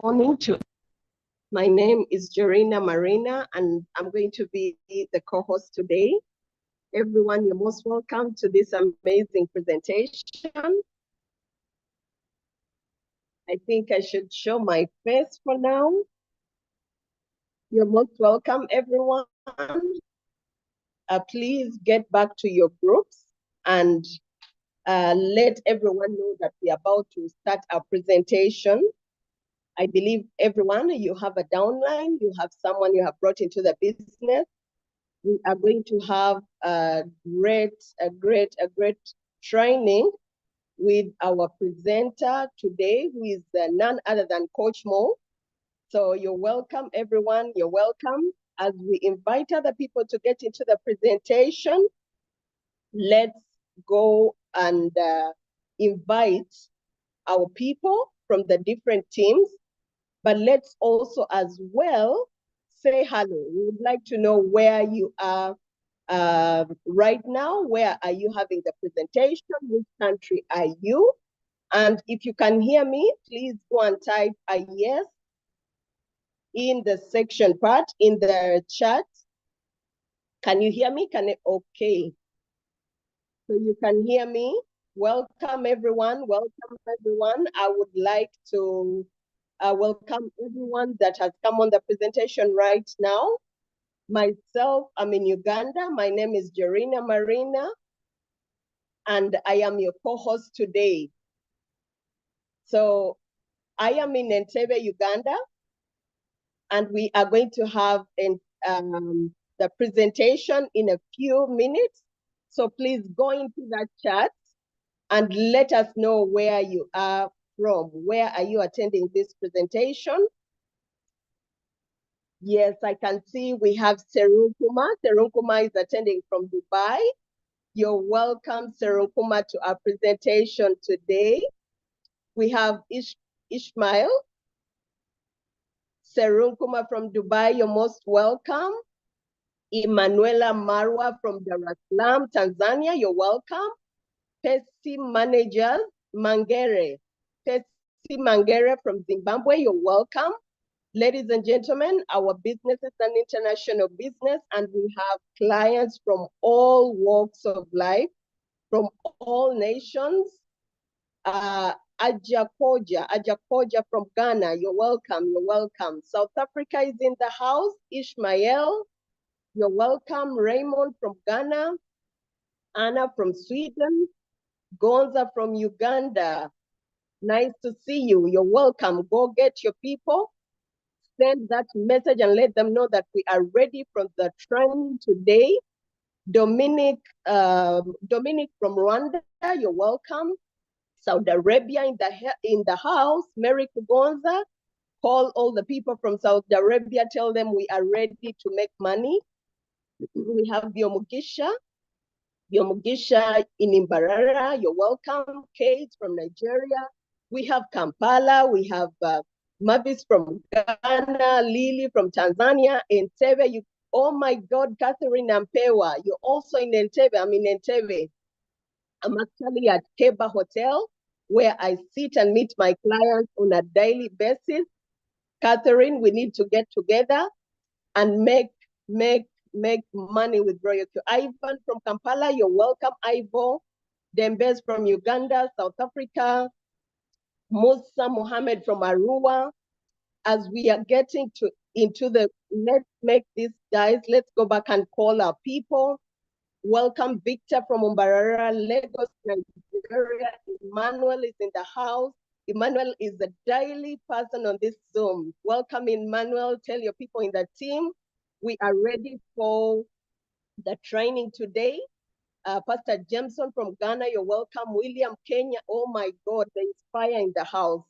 morning to. My name is Jorina Marina, and I'm going to be the co-host today. Everyone, you're most welcome to this amazing presentation. I think I should show my face for now. You're most welcome, everyone. Please get back to your groups and let everyone know that we're about to start our presentation. I believe everyone, you have a downline, you have someone you have brought into the business. We are going to have a great training with our presenter today, who is none other than Coach Mo. So you're welcome, everyone. You're welcome. As we invite other people to get into the presentation, let's go and invite our people from the different teams. But let's also as well say hello. We would like to know where you are right now. Where are you having the presentation? Which country are you? And if you can hear me, please go and type a yes in the section part, in the chat. Can you hear me? Okay. So you can hear me. Welcome everyone, welcome everyone. I would like to welcome everyone that has come on the presentation right now. Myself, I'm in Uganda. My name is Jorina Marina, and I am your co-host today. So I am in Entebbe, Uganda, and we are going to have the presentation in a few minutes. So please go into that chat and let us know where you are from. Where are you attending this presentation? Yes, I can see we have Serunkuma. Serunkuma is attending from Dubai. You're welcome, Serunkuma, to our presentation today. We have Ishmael. Serunkuma from Dubai, you're most welcome. Emanuela Marwa from Dar es Salaam, Tanzania, you're welcome. Pesi Managers Mangere. Pesi Mangere from Zimbabwe, you're welcome. Ladies and gentlemen, our business is an international business, and we have clients from all walks of life, from all nations. Ajakoja from Ghana, you're welcome, you're welcome. South Africa is in the house. Ishmael, you're welcome. Raymond from Ghana. Anna from Sweden. Gonza from Uganda. Nice to see you. You're welcome. Go get your people. Send that message and let them know that we are ready for the training today. Dominic from Rwanda, you're welcome. Saudi Arabia in the house. Mary Kugonza, call all the people from Saudi Arabia, tell them we are ready to make money. We have Biomugisha in Imbarara, you're welcome. Kate from Nigeria. We have Kampala, we have Mavis from Ghana, Lily from Tanzania, Entebbe. Oh my God, Catherine Ampewa, you're also in Entebbe. I'm in Entebbe. I'm actually at Keba Hotel, where I sit and meet my clients on a daily basis. Catherine, we need to get together and make money with Royal Q. Ivan from Kampala, you're welcome. Ivo Dembes from Uganda, South Africa. Musa Mohammed from Arua. As we are getting let's make this, guys, let's go back and call our people. Welcome Victor from Umbarara, Lagos, Nigeria. Emmanuel is in the house. Emmanuel is a daily person on this Zoom. Welcome, Emmanuel. Tell your people in the team, we are ready for the training today. Pastor Jameson from Ghana, you're welcome. William, Kenya. Oh my God, there is fire in the house.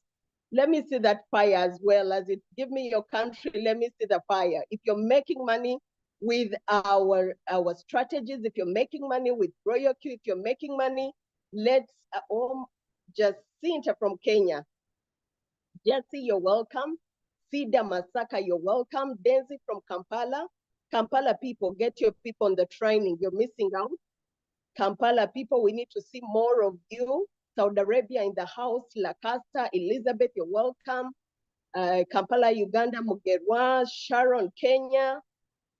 Let me see that fire as well. As it give me your country, let me see the fire. If you're making money with our strategies, if you're making money with Royal Q, if you're making money, let's Jacinta from Kenya. Jesse, you're welcome. Sida Masaka, you're welcome. Denzi from Kampala. Kampala people, get your people on the training. You're missing out. Kampala people, we need to see more of you. Saudi Arabia in the house. Lacasta, Elizabeth, you're welcome. Kampala, Uganda, Mugerwa, Sharon, Kenya,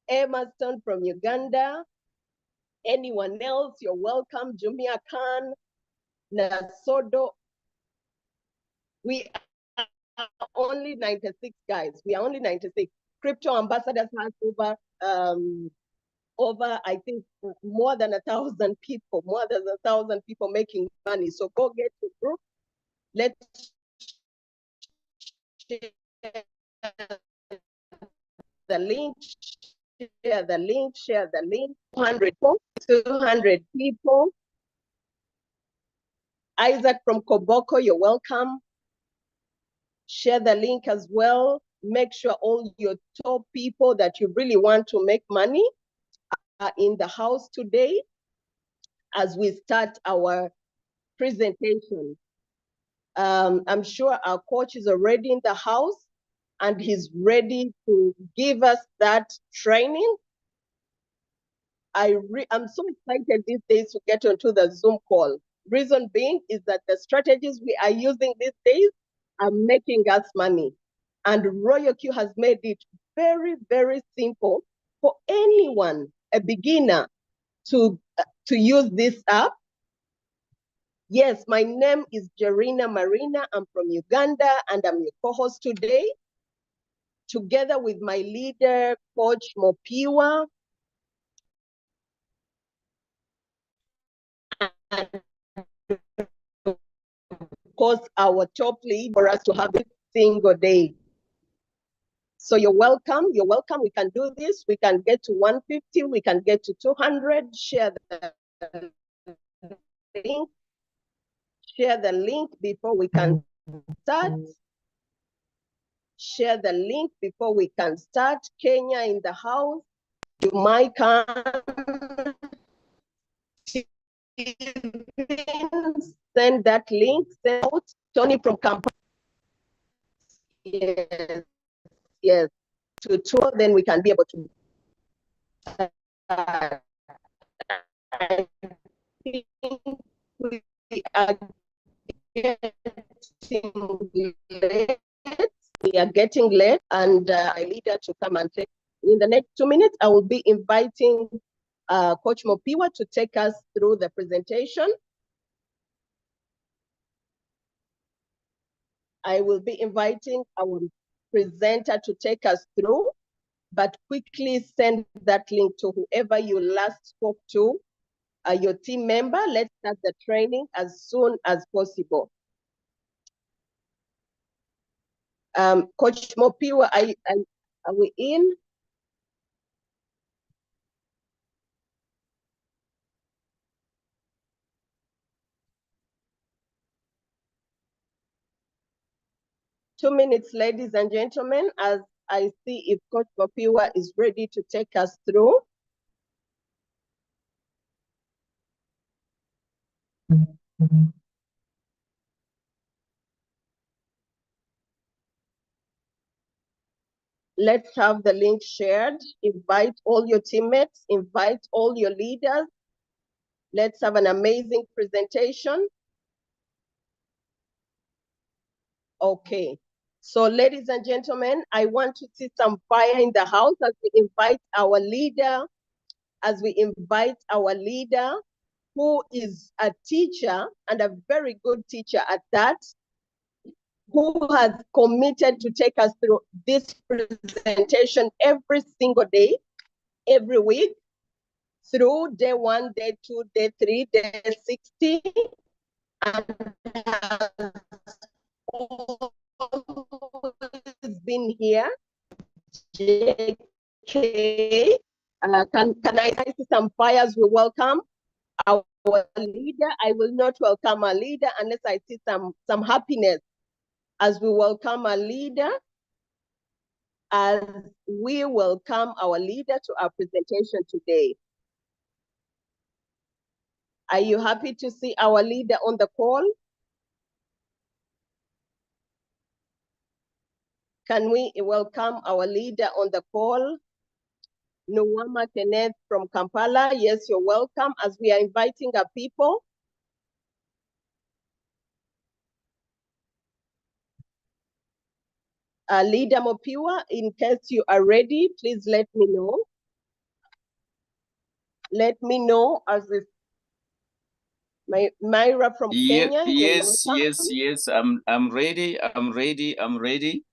Emerson from Uganda. Anyone else, you're welcome. Jumia Khan, Nasodo. We are only 96 guys. We are only 96. Crypto Ambassadors has over, I think, more than 1,000 people, more than 1,000 people making money. So go get your group. Let's share the link, share the link, share the link. 200 people. Isaac from Koboko, you're welcome. Share the link as well. Make sure all your top people that you really want to make money are in the house today as we start our presentation. I'm sure our coach is already in the house and he's ready to give us that training. I'm so excited these days to get onto the Zoom call. Reason being is that the strategies we are using these days are making us money. And Royal Q has made it very, very simple for anyone, a beginner, to use this app. Yes, my name is Jerina Marina. I'm from Uganda, and I'm your co-host today, together with my leader, Coach Mopiwa. And of course, our top lead for us to have every single day. So you're welcome. You're welcome. We can do this. We can get to 150. We can get to 200. Share the link. Share the link before we can start. Share the link before we can start. Kenya in the house. You might come. Send that link. Send out. Tony from Kampala. Yes. Yes. To tour, then we can be able to. I think we are getting late. We are getting late, and I need her to come and take. In the next 2 minutes, I will be inviting Coach Mopiwa to take us through the presentation. I will be inviting our presenter to take us through, but quickly send that link to whoever you last spoke to, your team member. Let's start the training as soon as possible. Coach Mopiwa, are we in? Two minutes, ladies and gentlemen, as I see if Coach Mopiwa is ready to take us through. Let's have the link shared. Invite all your teammates, invite all your leaders. Let's have an amazing presentation. Okay. So ladies and gentlemen, I want to see some fire in the house as we invite our leader, who is a teacher and a very good teacher at that, who has committed to take us through this presentation every single day, every week, through day 1, day 2, day 3, day 60, and has always been here. JK, can I see some fires? We welcome our leader. I will not welcome our leader unless I see some happiness as we welcome our leader, as we welcome our leader to our presentation today. Are you happy to see our leader on the call? Can we welcome our leader on the call? Nuwama Kenneth from Kampala. Yes, you're welcome as we are inviting our people. Leader Mopiwa, in case you are ready, please let me know. Let me know as if Myra from Kenya. Yes. I'm ready. I'm ready.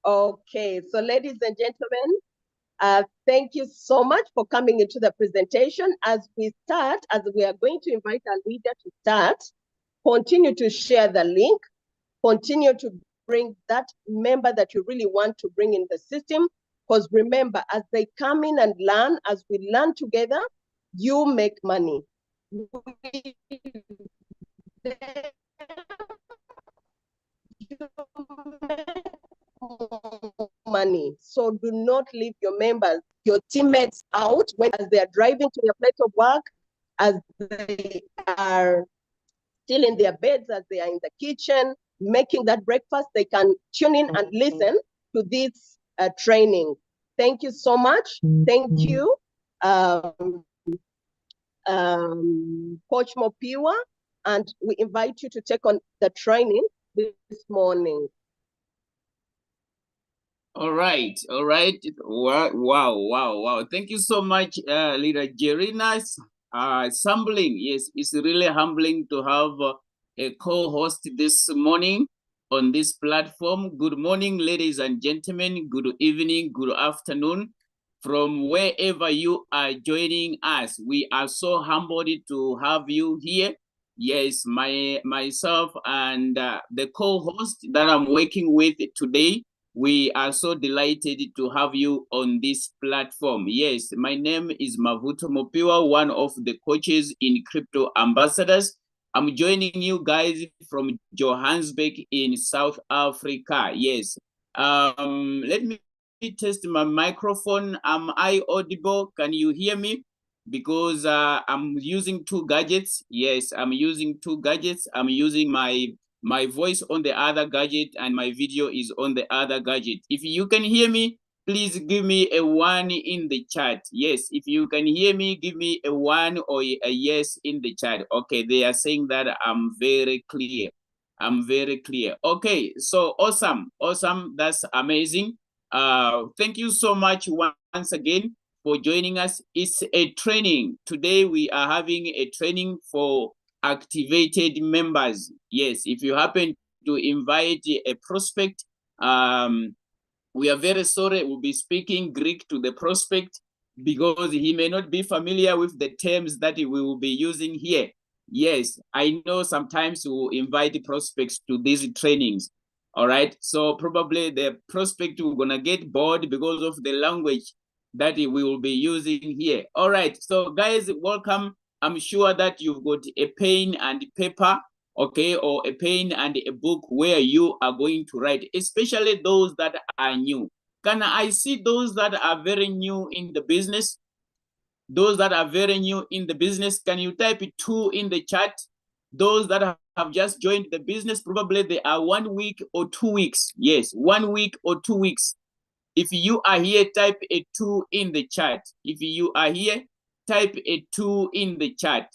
Okay, so ladies and gentlemen, thank you so much for coming into the presentation. As we start, as we are going to invite our leader to start, continue to share the link, continue to bring that member that you really want to bring in the system. Because remember, as they come in and learn, as we learn together, you make money. Money. So do not leave your members, your teammates out when as they are driving to their place of work, as they are still in their beds, as they are in the kitchen, making that breakfast. They can tune in and listen to this training. Thank you so much. Thank you, Coach Mopiwa, and we invite you to take on the training this morning. All right. Wow. Thank you so much, Leader Jerina. It's humbling. Yes, it's really humbling to have a co-host this morning on this platform. Good morning, ladies and gentlemen. Good evening, good afternoon. From wherever you are joining us, we are so humbled to have you here. Yes, myself and the co-host that I'm working with today, we are so delighted to have you on this platform. Yes, my name is Mavuto Mopiwa, one of the coaches in Crypto Ambassadors. I'm joining you guys from Johannesburg in South Africa. Yes. Let me test my microphone. Am I audible? Can you hear me? Because I'm using two gadgets. Yes, I'm using two gadgets. I'm using my voice on the other gadget and my video is on the other gadget. If you can hear me, please give me a 1 in the chat. Yes, if you can hear me, give me a 1 or a yes in the chat. Okay, they are saying that I'm very clear. I'm very clear. Okay, so awesome. That's amazing. Thank you so much once again for joining us. It's a training. Today we are having a training for activated members. Yes, if you happen to invite a prospect, we are very sorry, we'll be speaking Greek to the prospect because he may not be familiar with the terms that we will be using here. Yes, I know sometimes we'll invite prospects to these trainings. All right, so probably the prospect will gonna get bored because of the language that we will be using here. All right, so guys, welcome. I'm sure that you've got a pen and paper, okay, or a pen and a book where you are going to write, especially those that are new. Can I see those that are very new in the business? Those that are very new in the business, can you type 2 in the chat? Those that have just joined the business, probably they are 1 week or 2 weeks. Yes, 1 week or 2 weeks. If you are here, type a 2 in the chat. If you are here, type a 2 in the chat.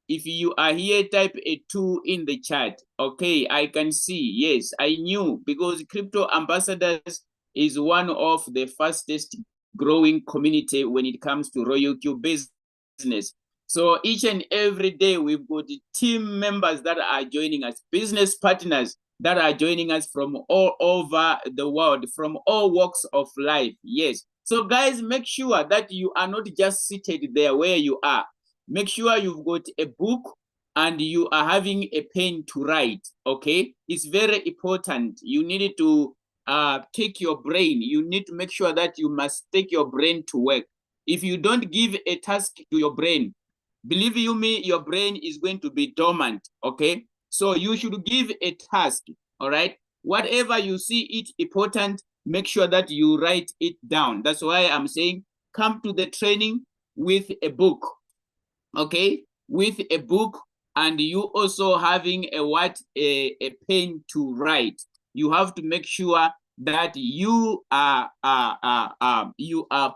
If you are here, type a 2 in the chat. Okay, I can see. Yes, I knew because Crypto Ambassadors is one of the fastest growing community when it comes to Royal Q business. So each and every day we've got team members that are joining us, business partners that are joining us from all over the world, from all walks of life. Yes. So guys, make sure that you are not just seated there where you are. Make sure you've got a book and you are having a pen to write. Okay. It's very important. You need to take your brain. You need to make sure that you must take your brain to work. If you don't give a task to your brain, believe you me, your brain is going to be dormant. Okay. So you should give a task, all right? Whatever you see it important, make sure that you write it down. That's why I'm saying come to the training with a book, okay? With a book, and you also having a pen to write. You have to make sure that you are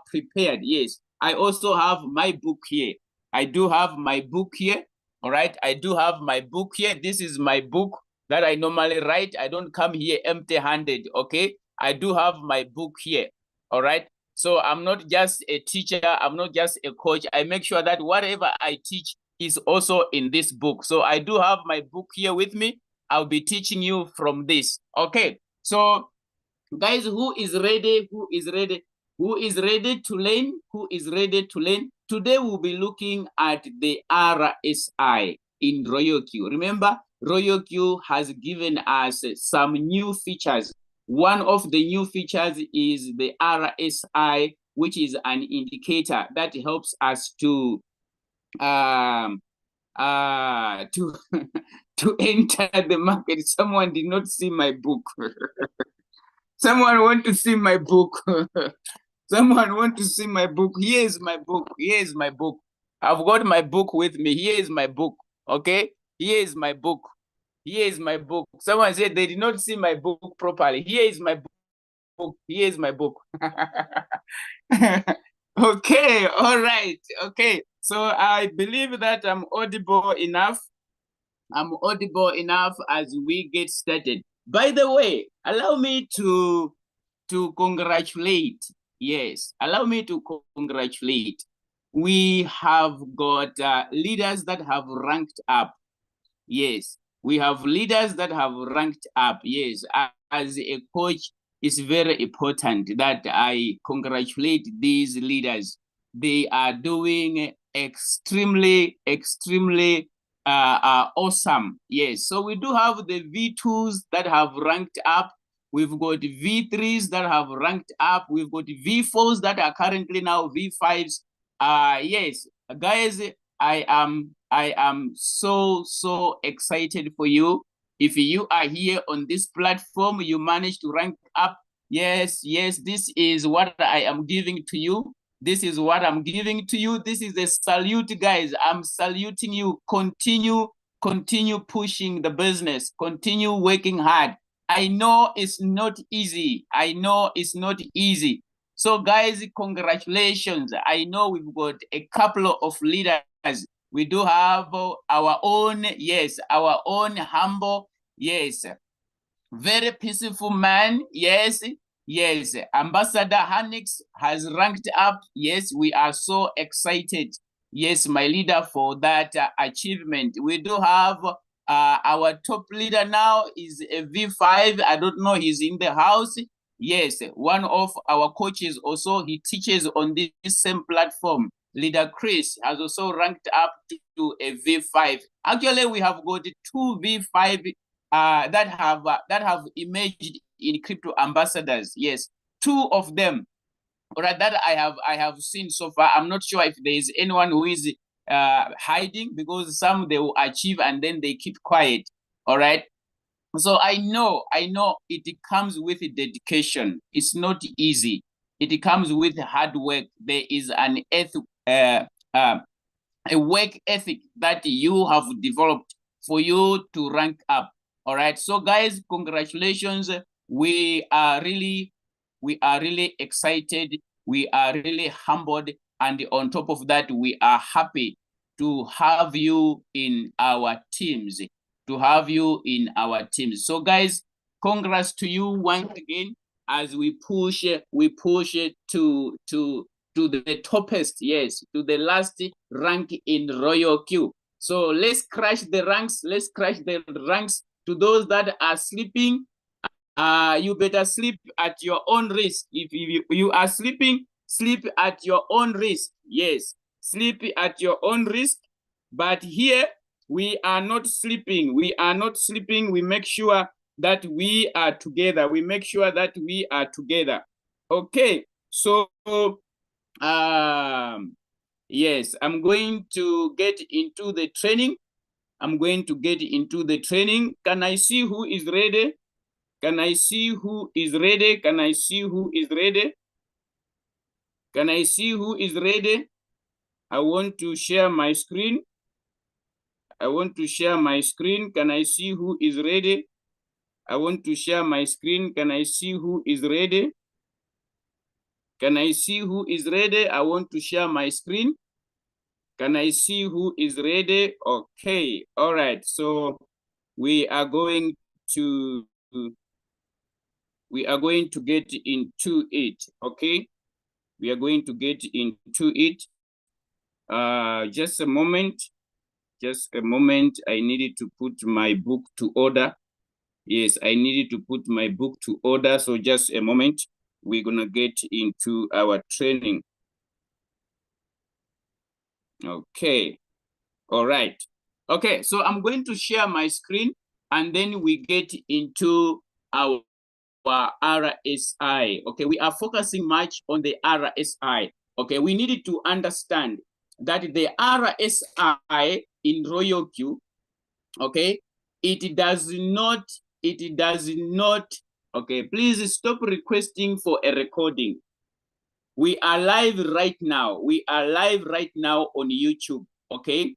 prepared. Yes, I also have my book here. I do have my book here. All right, I do have my book here. This is my book. that I normally write. I don't come here empty-handed, okay? I do have my book here, all right? So I'm not just a teacher, I'm not just a coach. I make sure that whatever I teach is also in this book. So I do have my book here with me. I'll be teaching you from this, okay? So guys, who is ready? Who is ready? Who is ready to learn? Who is ready to learn? Today we'll be looking at the RSI in RoyalQ. Remember, RoyalQ has given us some new features. One of the new features is the RSI, which is an indicator that helps us to to enter the market. Someone did not see my book. Someone want to see my book. Someone want to see my book. Here is my book. Here is my book. I've got my book with me. Here is my book. Okay? Here is my book. Here is my book. Someone said they did not see my book properly. Here is my book. Here is my book. Okay, all right. Okay. So I believe that I'm audible enough. I'm audible enough as we get started. By the way, allow me to congratulate. Yes, allow me to congratulate. We have got leaders that have ranked up. Yes, we have leaders that have ranked up. Yes, as a coach, it's very important that I congratulate these leaders. They are doing extremely awesome. Yes, so we do have the V2s that have ranked up. We've got V3s that have ranked up. We've got V4s that are currently now V5s. Yes, guys, I am so excited for you. If you are here on this platform, you managed to rank up. Yes, this is what I am giving to you. This is what I'm giving to you. This is a salute, guys. I'm saluting you. Continue pushing the business. Continue working hard. I know it's not easy. I know it's not easy. So guys, congratulations. I know we've got a couple of leaders. We do have our own, yes, our own humble, yes, very peaceful man, yes, Ambassador Hanix has ranked up. Yes, we are so excited. Yes, my leader, for that achievement. We do have our top leader now is a V5. I don't know, he's in the house. Yes, one of our coaches also, he teaches on this same platform. Leader Chris has also ranked up to a V5. Actually, we have got 2 V5 that have emerged in crypto ambassadors. Yes, 2 of them. All right, that I have seen so far. I'm not sure if there is anyone who is hiding, because some they will achieve and then they keep quiet. All right. So I know it comes with dedication. It's not easy. It comes with hard work. There is an a work ethic that you have developed for you to rank up. All right. So guys, congratulations. We are really excited. We are really humbled. And on top of that, we are happy to have you in our teams. So guys, congrats to you once again as we push it to the toppest, yes, to the last rank in RoyalQ. So let's crash the ranks. To those that are sleeping, you better sleep at your own risk. If you are sleeping, sleep at your own risk. Yes, sleep at your own risk. But here, we are not sleeping. We make sure that we are together. Okay, so yes, I'm going to get into the training. Can I see who is ready? Can I see who is ready? I want to share my screen. Can I see who is ready? I want to share my screen. Can I see who is ready? I want to share my screen. Can I see who is ready? Okay. All right. So we are going to get into it. Okay, we are going to get into it. Just a moment. Just a moment. I needed to put my book to order. Yes, I needed to put my book to order. So just a moment. We're gonna get into our training. Okay. All right. Okay, so I'm going to share my screen and then we get into our RSI. Okay, we are focusing much on the RSI. Okay, we needed to understand that the RSI in RoyalQ, okay, it does not, okay, please stop requesting for a recording. We are live right now. We are live right now on YouTube, okay?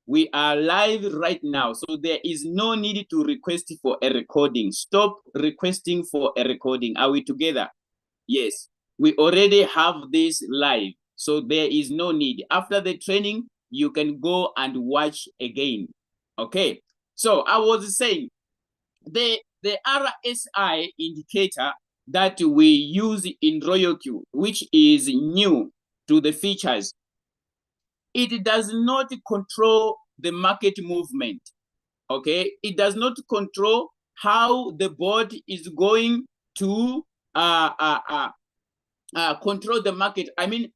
We are live right now, so there is no need to request for a recording. Stop requesting for a recording. Are we together? Yes, we already have this live, so there is no need. After the training, you can go and watch again, okay? So I was saying, the RSI indicator that we use in RoyalQ, which is new to the features, it does not control the market movement, okay? It does not control how the board is going to control the market. I mean,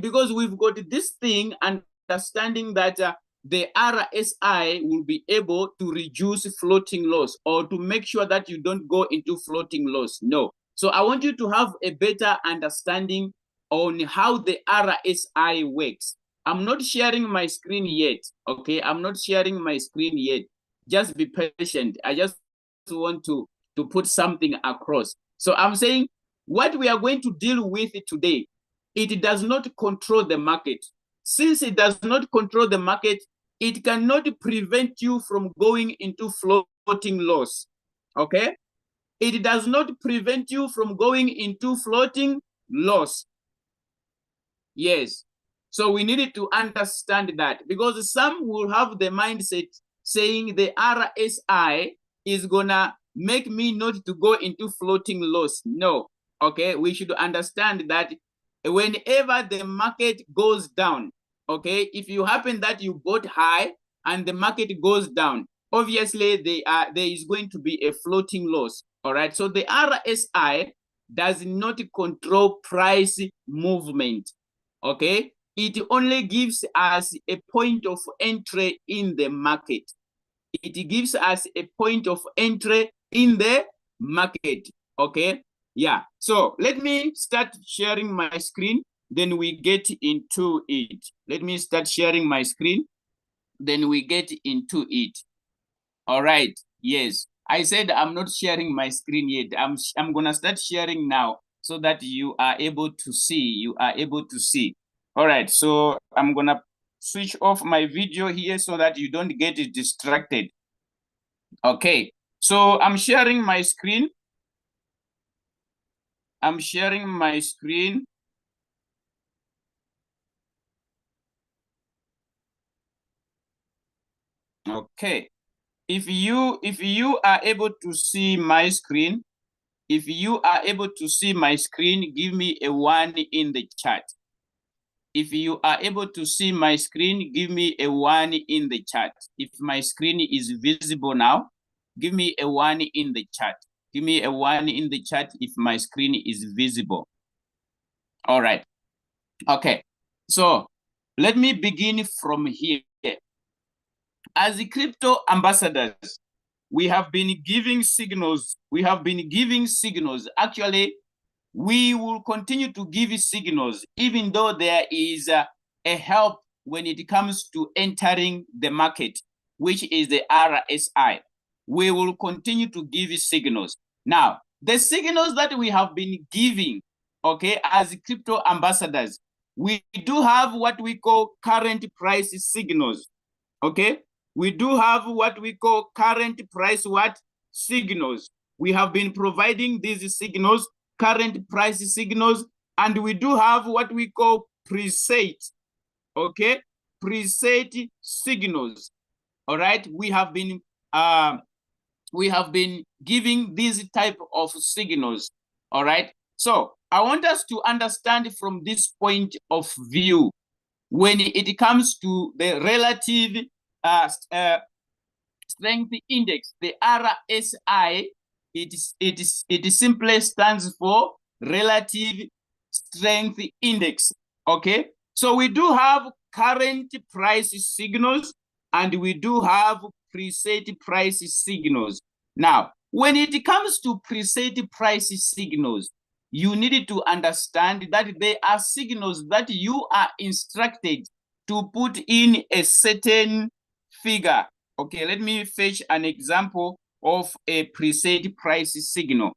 because we've got this thing, understanding that the RSI will be able to reduce floating loss or to make sure that you don't go into floating loss. No. So I want you to have a better understanding on how the RSI works. I'm not sharing my screen yet, okay? I'm not sharing my screen yet. Just be patient. I just want to put something across. So I'm saying what we are going to deal with today, it does not control the market. Since it does not control the market, it cannot prevent you from going into floating loss, okay? It does not prevent you from going into floating loss. Yes. So we needed to understand that, because some will have the mindset saying the RSI is gonna make me not to go into floating loss. No. Okay, we should understand that whenever the market goes down, okay, if you happen that you bought high and the market goes down, obviously there is going to be a floating loss. All right, so the RSI does not control price movement, okay? It only gives us a point of entry in the market. It gives us a point of entry in the market, okay? Yeah, so let me start sharing my screen, then we get into it. Let me start sharing my screen, then we get into it. All right, yes. I said I'm not sharing my screen yet. I'm gonna start sharing now so that you are able to see. You are able to see. All right, so I'm gonna switch off my video here so that you don't get distracted. Okay, so I'm sharing my screen. I'm sharing my screen. Okay, if you are able to see my screen, if you are able to see my screen, give me a 1 in the chat. If you are able to see my screen, give me a 1 in the chat. If my screen is visible now, give me a 1 in the chat. Give me a 1 in the chat if my screen is visible. All right. Okay. So let me begin from here. As the crypto ambassadors, we have been giving signals. We have been giving signals. Actually, we will continue to give signals, even though there is a help when it comes to entering the market, which is the RSI. We will continue to give signals. Now, the signals that we have been giving, okay, as crypto ambassadors, we do have what we call current price signals, okay? We do have what we call current price signals. We have been providing these signals, current price signals, and we do have what we call preset, okay? Preset signals, all right? We have been we have been giving these type of signals. All right. So I want us to understand from this point of view, when it comes to the relative strength index, the RSI, it simply stands for relative strength index. Okay. So we do have current price signals and we do have preset price signals. Now, when it comes to preset price signals, you need to understand that they are signals that you are instructed to put in a certain figure. Okay, let me fetch an example of a preset price signal.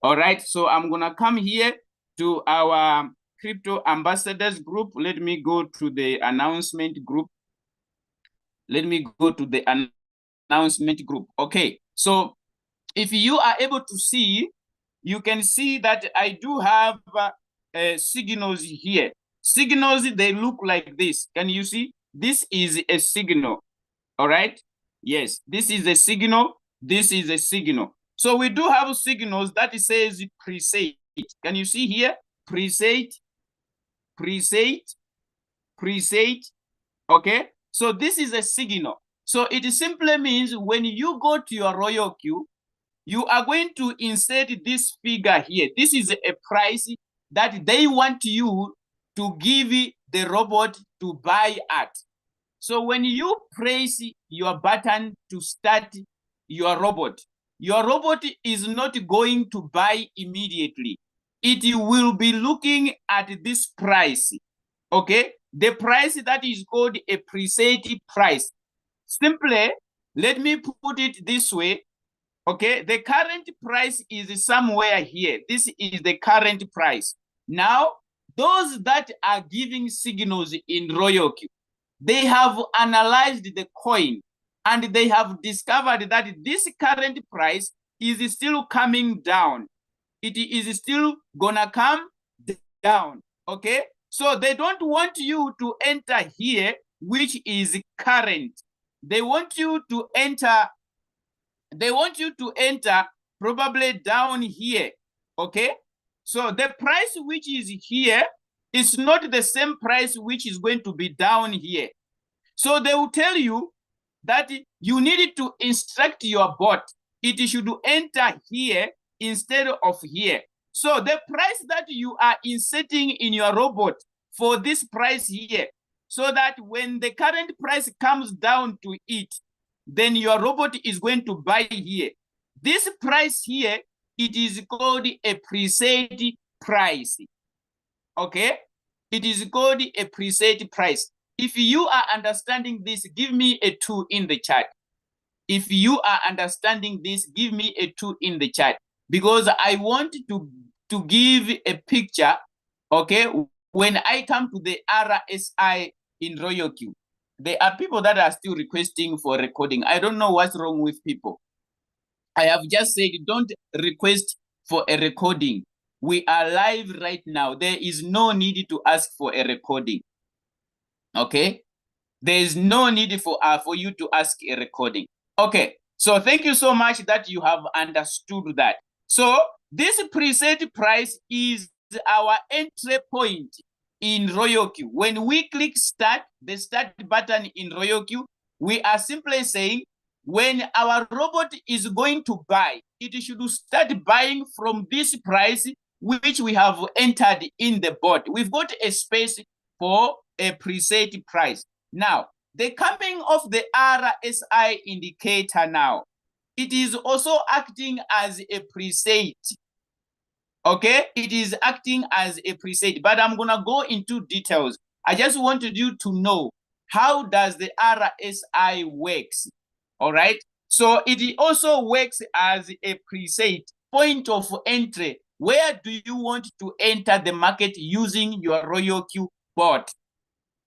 All right, so I'm gonna come here to our crypto ambassadors group. Let me go to the announcement group. Let me go to the announcement group. Okay, so if you are able to see, you can see that I do have signals here. Signals, they look like this. Can you see? This is a signal. All right. Yes, this is a signal. This is a signal. So we do have signals that says preset. Can you see here? Preset, preset, preset. Okay. So this is a signal. So it simply means when you go to your royal queue, you are going to insert this figure here. This is a price that they want you to give the robot to buy at. So when you press your button to start your robot is not going to buy immediately. It will be looking at this price, okay? The price that is called a preset price. Simply, let me put it this way, okay? The current price is somewhere here. This is the current price. Now, those that are giving signals in Royal Queue, they have analyzed the coin and they have discovered that this current price is still coming down. It is still gonna come down, okay? So they don't want you to enter here, which is current. They want you to enter probably down here, okay? So the price which is here is not the same price which is going to be down here. So they will tell you that you need to instruct your bot. It should enter here instead of here. So the price that you are inserting in your robot for this price here, so that when the current price comes down to it, then your robot is going to buy here. This price here, it is called a preset price. Okay? It is called a preset price. If you are understanding this, give me a 2 in the chat. If you are understanding this, give me a 2 in the chat. Because I want to give a picture, okay, when I come to the RSI in Royal Queue. There are people that are still requesting for recording. I don't know what's wrong with people. I have just said, don't request for a recording. We are live right now. There is no need to ask for a recording. Okay? There is no need for you to ask a recording. Okay, so thank you so much that you have understood that. So this preset price is our entry point in Royal Queue. When we click start, the start button in Royal Queue, we are simply saying when our robot is going to buy, it should start buying from this price which we have entered in the bot. We've got a space for a preset price. Now, the coming of the RSI indicator now, it is also acting as a preset. Okay, it is acting as a preset, but I'm gonna go into details. I just wanted you to know how does the RSI works. All right, so it also works as a preset point of entry. Where do you want to enter the market using your Royal Queue bot?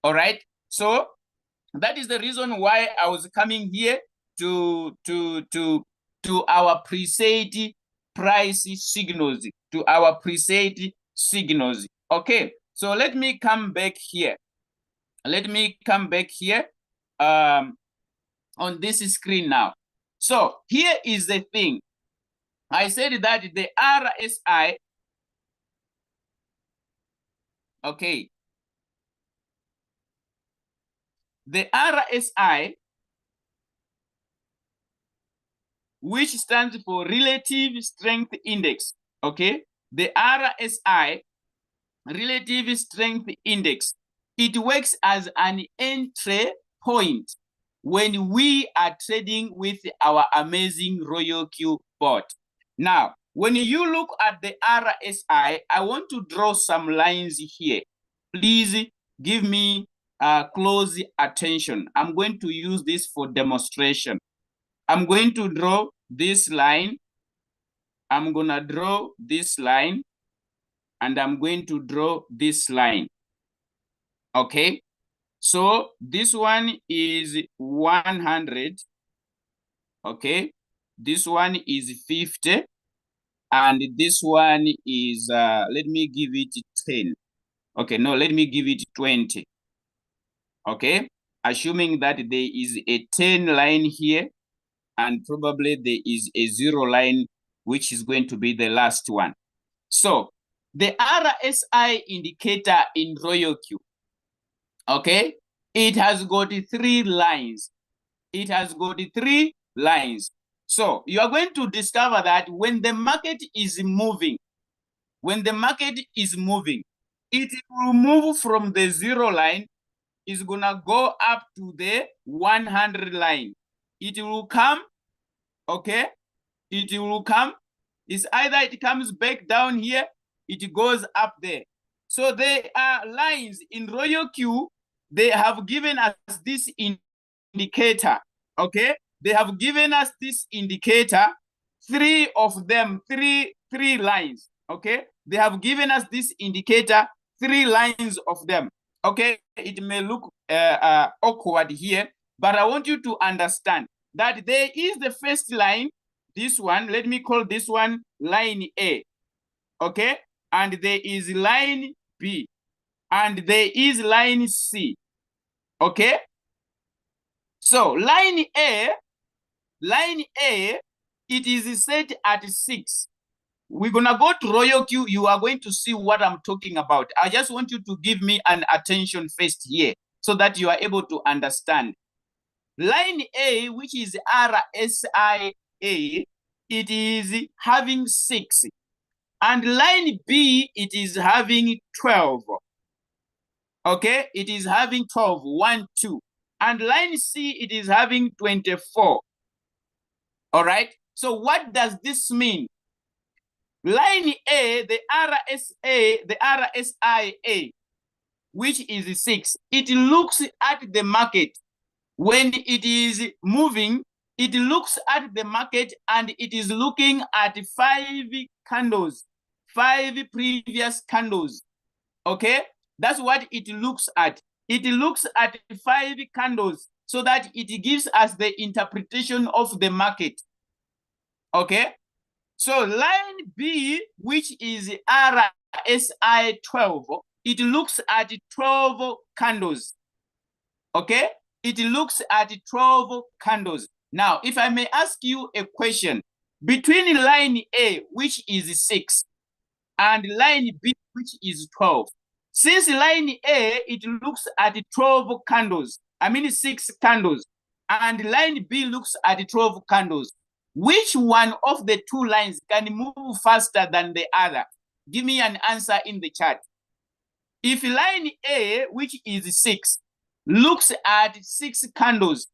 All right, so that is the reason why I was coming here to our preset price signals, to our preset signals. Okay, so let me come back here. Let me come back here on this screen now. So here is the thing. I said that the RSI, okay, the RSI, which stands for Relative Strength Index, okay? The RSI, Relative Strength Index, it works as an entry point when we are trading with our amazing RoyalQ bot. Now, when you look at the RSI, I want to draw some lines here. Please give me close attention. I'm going to use this for demonstration. I'm going to draw this line. I'm going to draw this line. And I'm going to draw this line. Okay. So this one is 100. Okay. This one is 50. And this one is, let me give it 10. Okay, no, let me give it 20. Okay. Assuming that there is a 10 line here. And probably there is a 0 line, which is going to be the last one. So the RSI indicator in RoyalQ, okay, it has got 3 lines. It has got 3 lines. So you are going to discover that when the market is moving, it will move from the 0 line, is gonna go up to the 100 line. It will come, okay, it will come. It's either it comes back down here, it goes up there. So there are lines in RoyalQ. They have given us this indicator, okay? They have given us this indicator, 3 of them, three lines, okay? They have given us this indicator, 3 lines of them, okay? It may look awkward here, but I want you to understand that there is the first line, this one, let me call this one line A, okay? And there is line B, and there is line C, okay? So line A, it is set at 6. We're gonna go to RoyalQ. You are going to see what I'm talking about. I just want you to give me an attention first here so that you are able to understand. Line A, which is RSIA, it is having 6. And line B, it is having 12. Okay, it is having 12, 1, 2. And line C, it is having 24. All right, so what does this mean? Line A, the RSIA, which is 6, it looks at the market when it is moving. It looks at the market and it is looking at 5 candles, 5 previous candles. Okay, that's what it looks at. It looks at 5 candles so that it gives us the interpretation of the market. Okay, so line B, which is RSI 12, it looks at 12 candles. Okay, it looks at 12 candles. Now, if I may ask you a question, between line A, which is 6, and line B, which is 12, since line A, it looks at 12 candles, I mean 6 candles, and line B looks at 12 candles, which one of the 2 lines can move faster than the other? Give me an answer in the chat. If line A, which is 6, looks at 6 candles,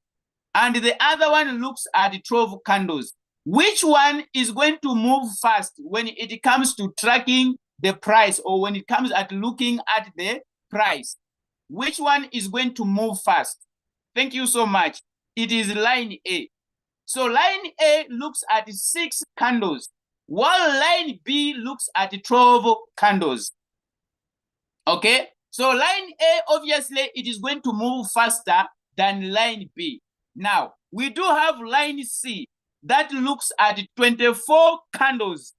and the other one looks at 12 candles, which one is going to move fast when it comes to tracking the price, or when it comes at looking at the price? Which one is going to move fast? Thank you so much. It is line A. So line A looks at 6 candles, while line B looks at 12 candles. Okay, so line A, obviously, it is going to move faster than line B. Now, we do have line C that looks at 24 candles.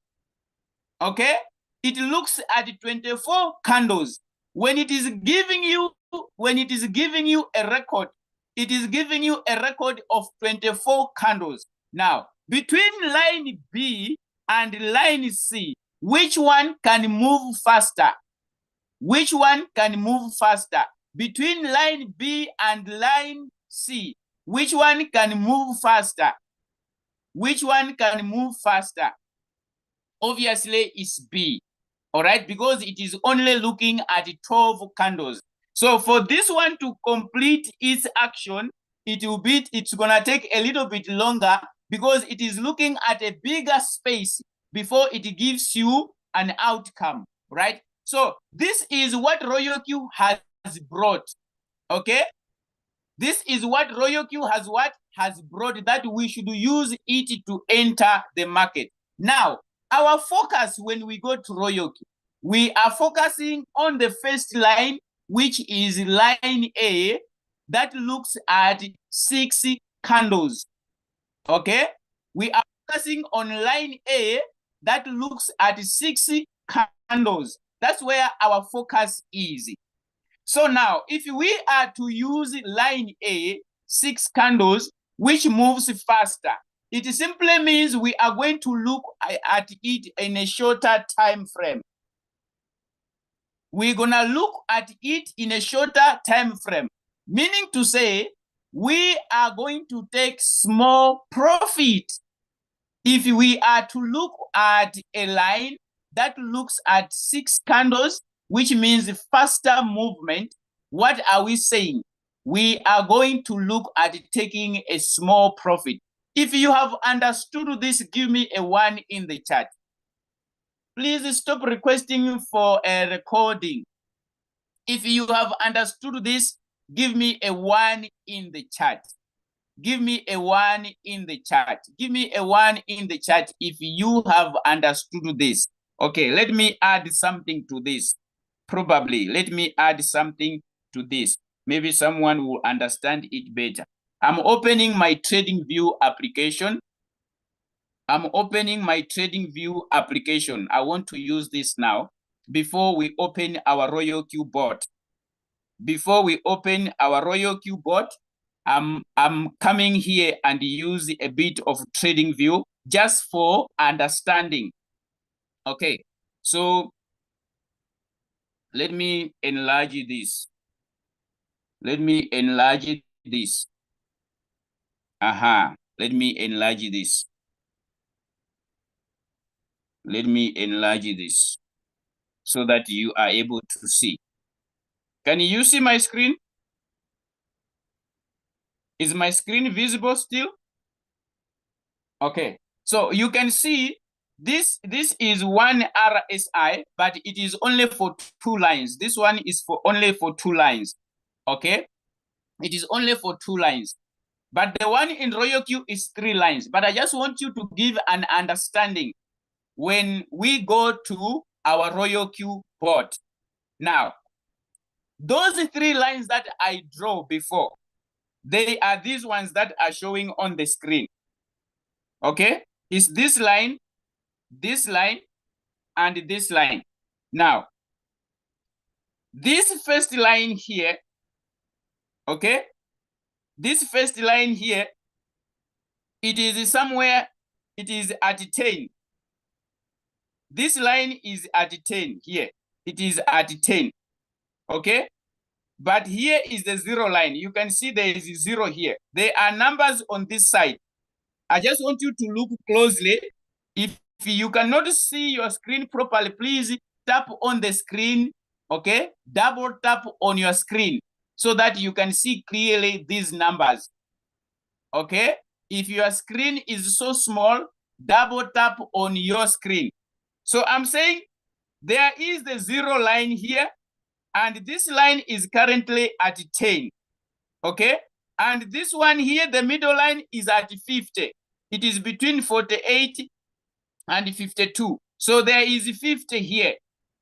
Okay, it looks at 24 candles. When it is giving you a record, it is giving you a record of 24 candles. Now, between line B and line C, which one can move faster? Which one can move faster? Between line B and line C, which one can move faster? Which one can move faster? Obviously, it's B, all right, because it is only looking at 12 candles. So for this one to complete its action, it's gonna take a little bit longer because it is looking at a bigger space before it gives you an outcome, right? So this is what RoyalQ has brought, okay? This is what RoyalQ has brought, that we should use it to enter the market. Now, our focus when we go to RoyalQ, we are focusing on the first line, which is line A, that looks at 6 candles. Okay, we are focusing on line A that looks at 6 candles. That's where our focus is. So now, if we are to use line A, 6 candles, which moves faster, it simply means we are going to look at it in a shorter time frame. We're gonna look at it in a shorter time frame, meaning to say we are going to take small profit. If we are to look at a line that looks at 6 candles, which means faster movement, what are we saying? We are going to look at taking a small profit. If you have understood this, give me a 1 in the chat. Please stop requesting for a recording. If you have understood this, give me a 1 in the chat. Give me a 1 in the chat. Give me a 1 in the chat if you have understood this. Okay, let me add something to this. Probably, let me add something to this. Maybe someone will understand it better. I'm opening my TradingView application. I'm opening my TradingView application. I want to use this now before we open our RoyalQ bot. Before we open our RoyalQ bot, I'm coming here and use a bit of TradingView just for understanding. Okay, so let me enlarge this. Let me enlarge this. Let me enlarge this. Let me enlarge this so that you are able to see. Can you see my screen? Is my screen visible still? Okay, so you can see this is one RSI, but it is only for 2 lines. This one is only for 2 lines. Okay, it is only for 2 lines. But the one in RoyalQ is 3 lines. But I just want you to give an understanding when we go to our RoyalQ bot. Now, those 3 lines that I draw before, they are these ones that are showing on the screen. Okay, it's this line, and this line. Now, this first line here, okay, this first line here, it is somewhere, it is at 10. This line is at 10 here. It is at 10, okay? But here is the 0 line. You can see there is a 0 here. There are numbers on this side. I just want you to look closely. If you cannot see your screen properly, please tap on the screen, okay? Double tap on your screen so that you can see clearly these numbers, okay? If your screen is so small, double tap on your screen. So I'm saying there is the 0 line here, and this line is currently at 10, okay? And this one here, the middle line is at 50. It is between 48 and 52. So there is 50 here,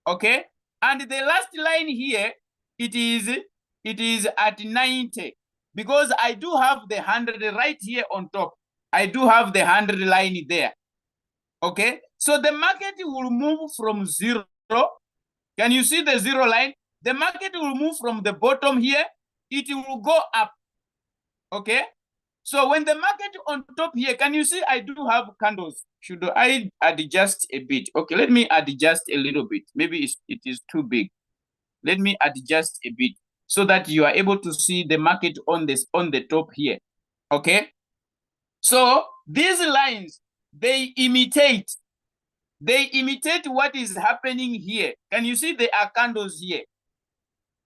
okay? And the last line here, it is at 90, because I do have the 100 right here on top. I do have the 100 line there, okay? So the market will move from 0. Can you see the 0 line? The market will move from the bottom here. It will go up, okay? So when the market on top here, can you see I do have candles? Should I adjust a bit? Okay, let me adjust a little bit. Maybe it is too big. Let me adjust a bit so that you are able to see the market on the top here. Okay. So these lines, they imitate what is happening here. Can you see there are candles here?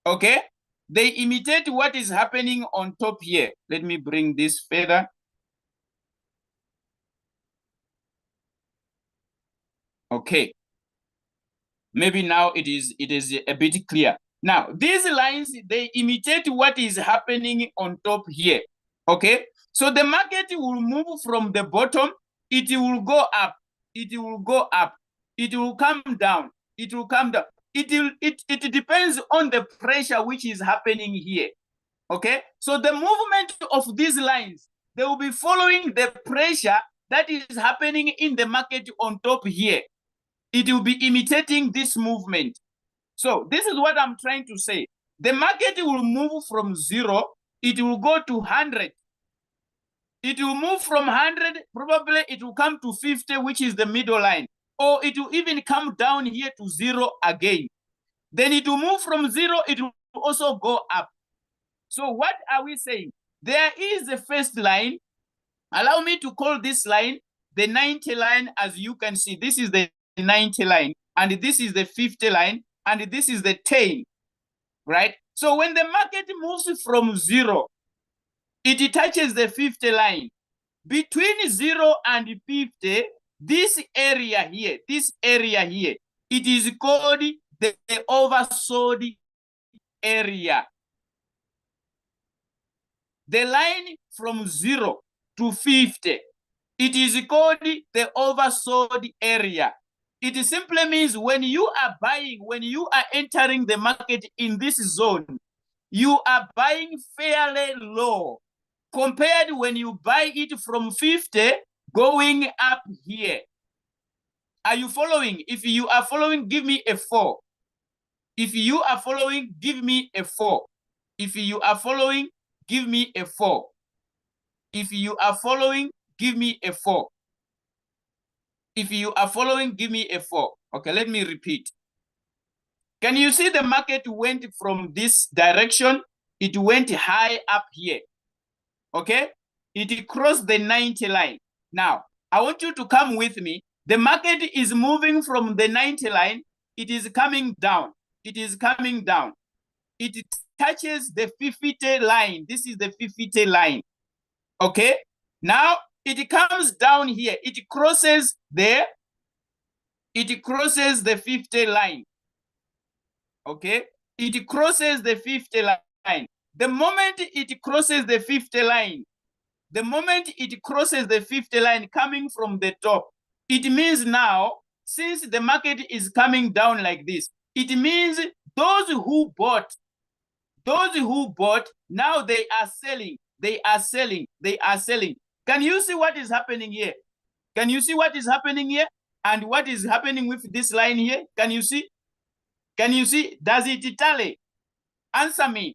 Okay. They imitate what is happening on top here. Let me bring this further. Okay. Maybe now it is a bit clear. Now, these lines, they imitate what is happening on top here. Okay. So the market will move from the bottom. It will go up. It will go up. It will come down. It will come down. It depends on the pressure which is happening here. Okay. So the movement of these lines, they will be following the pressure that is happening in the market on top here. It will be imitating this movement. So this is what I'm trying to say. The market will move from 0. It will go to 100. It will move from 100. Probably it will come to 50, which is the middle line. Or it will even come down here to 0 again. Then it will move from 0. It will also go up. So what are we saying? There is a first line. Allow me to call this line the 90 line. As you can see, this is the 90 line, and this is the 50 line, and this is the 10, right? So when the market moves from 0, it touches the 50 line. Between 0 and 50, this area here, it is called the oversold area. The line from 0 to 50, it is called the oversold area. It simply means when you are buying, when you are entering the market in this zone, you are buying fairly low compared when you buy it from 50 going up here. Are you following? If you are following, give me a 4. If you are following, give me a 4. If you are following, give me a 4. If you are following, give me a 4. If you are following, give me a 4. Okay, let me repeat. Can you see the market went from this direction? It went high up here. Okay, it crossed the 90 line. Now, I want you to come with me. The market is moving from the 90 line. It is coming down. It is coming down. It touches the 50 line. This is the 50 line. Okay, now it comes down here. It crosses there. It crosses the 50 line. Okay, it crosses the 50 line. The moment it crosses the 50 line, coming from the top, it means now, since the market is coming down like this, it means those who bought, now they are selling. Can you see what is happening here? Can you see what is happening here? And what is happening with this line here? Can you see? Can you see? Does it tally? Answer me.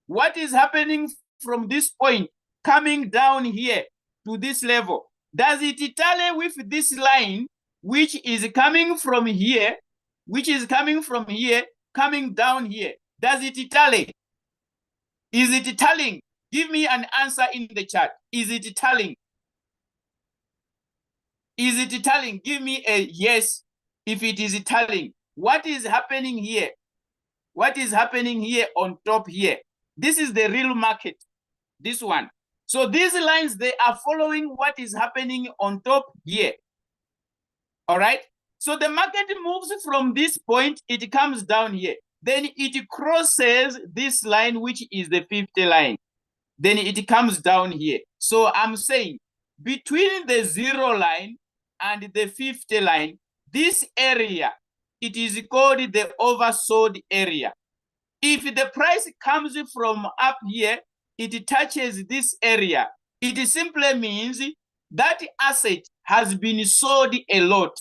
What is happening from this point coming down here to this level? Does it tally with this line, which is coming from here, coming down here? Does it tally? Is it tallying? Give me an answer in the chat. Is it tallying? Is it tallying? Give me a yes if it is tallying. What is happening here? What is happening here on top here? This is the real market, this one. So these lines, they are following what is happening on top here. All right? So the market moves from this point, it comes down here. Then it crosses this line, which is the 50 line. Then it comes down here. So I'm saying between the 0 line and the 50 line, this area, it is called the oversold area. If the price comes from up here, it touches this area. It simply means that asset has been sold a lot.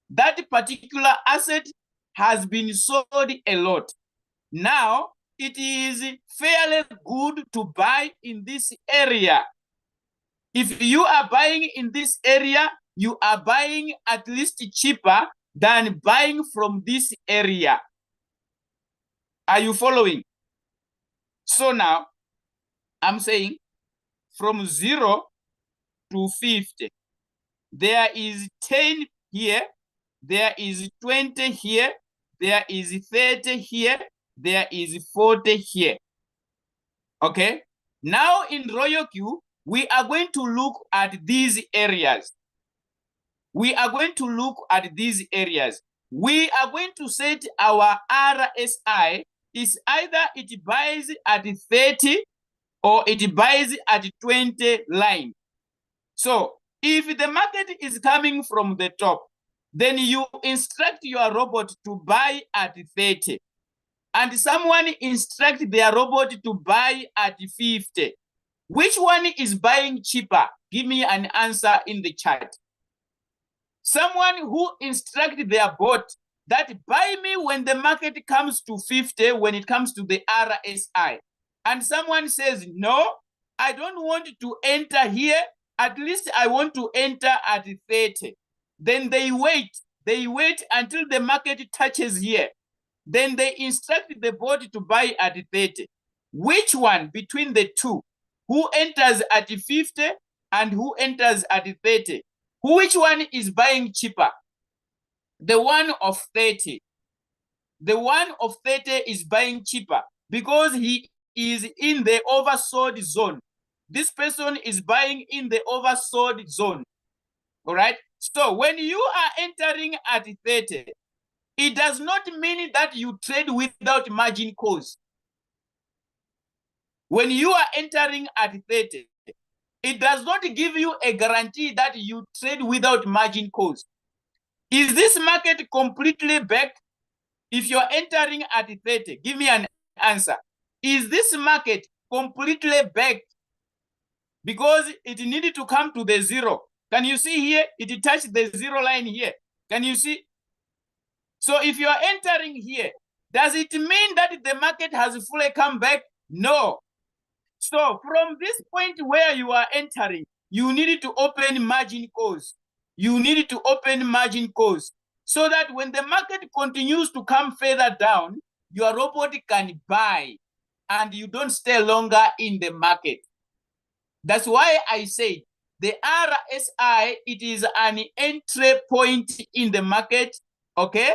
That particular asset has been sold a lot. Now, it is fairly good to buy in this area. If you are buying in this area, you are buying at least cheaper than buying from this area. Are you following? So now I'm saying from 0 to 50, there is 10 here, there is 20 here, there is 30 here, there is 40 here. Okay? Now in Royal Q, we are going to look at these areas. We are going to look at these areas. We are going to set our RSI is either it buys at 30 or it buys at 20 line. So if the market is coming from the top, then you instruct your robot to buy at 30. And someone instruct their robot to buy at 50. Which one is buying cheaper? Give me an answer in the chat. Someone who instruct their bot that buy me when the market comes to 50, when it comes to the RSI. And someone says, no, I don't want to enter here. At least I want to enter at 30. Then they wait until the market touches here. Then they instruct the bot to buy at 30. Which one between the two? Who enters at 50 and who enters at 30? Which one is buying cheaper? The one of 30. The one of 30 is buying cheaper because he is in the oversold zone. This person is buying in the oversold zone. All right? So when you are entering at 30, it does not mean that you trade without margin calls. When you are entering at 30, it does not give you a guarantee that you trade without margin calls. Is this market completely backed? If you're entering at 30, give me an answer. Is this market completely backed? Because it needed to come to the zero. Can you see here? It touched the zero line here. Can you see? So if you are entering here, does it mean that the market has fully come back? No. So from this point where you are entering, you need to open margin calls. You need to open margin calls so that when the market continues to come further down, your robot can buy and you don't stay longer in the market. That's why I said the RSI, it is an entry point in the market, okay?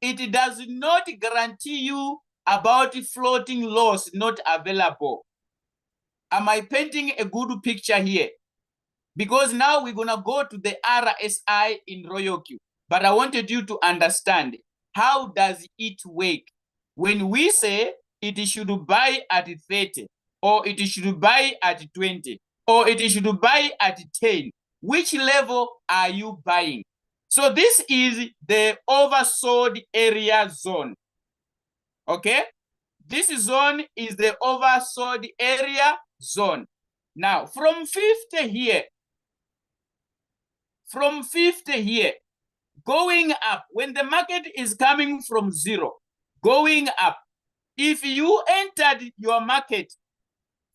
It does not guarantee you about floating loss not available. Am I painting a good picture here? Because now we're gonna go to the RSI in Royal Q. But I wanted you to understand, how does it work? When we say it should buy at 30, or it should buy at 20, or it should buy at 10, which level are you buying? So this is the oversold area zone, okay? This zone is the oversold area zone. Now, from 50 here, going up, when the market is coming from 0, going up, if you entered your market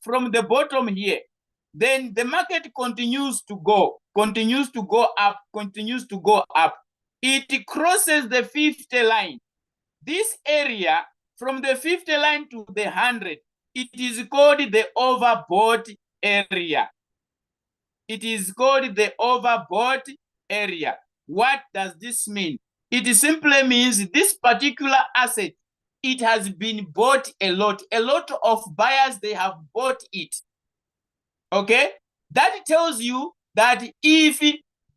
from the bottom here, then the market continues to go up, continues to go up. It crosses the 50 line. This area, from the 50 line to the 100, it is called the overbought area. It is called the overbought area. What does this mean? It simply means this particular asset, it has been bought a lot. A lot of buyers, they have bought it. Okay? That tells you that if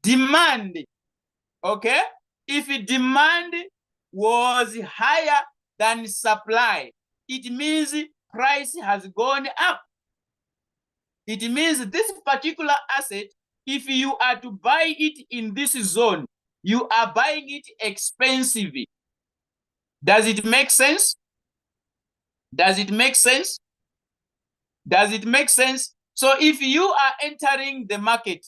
demand, okay? If demand was higher than supply, it means price has gone up. It means this particular asset, if you are to buy it in this zone, you are buying it expensively. Does it make sense? Does it make sense? Does it make sense? So if you are entering the market,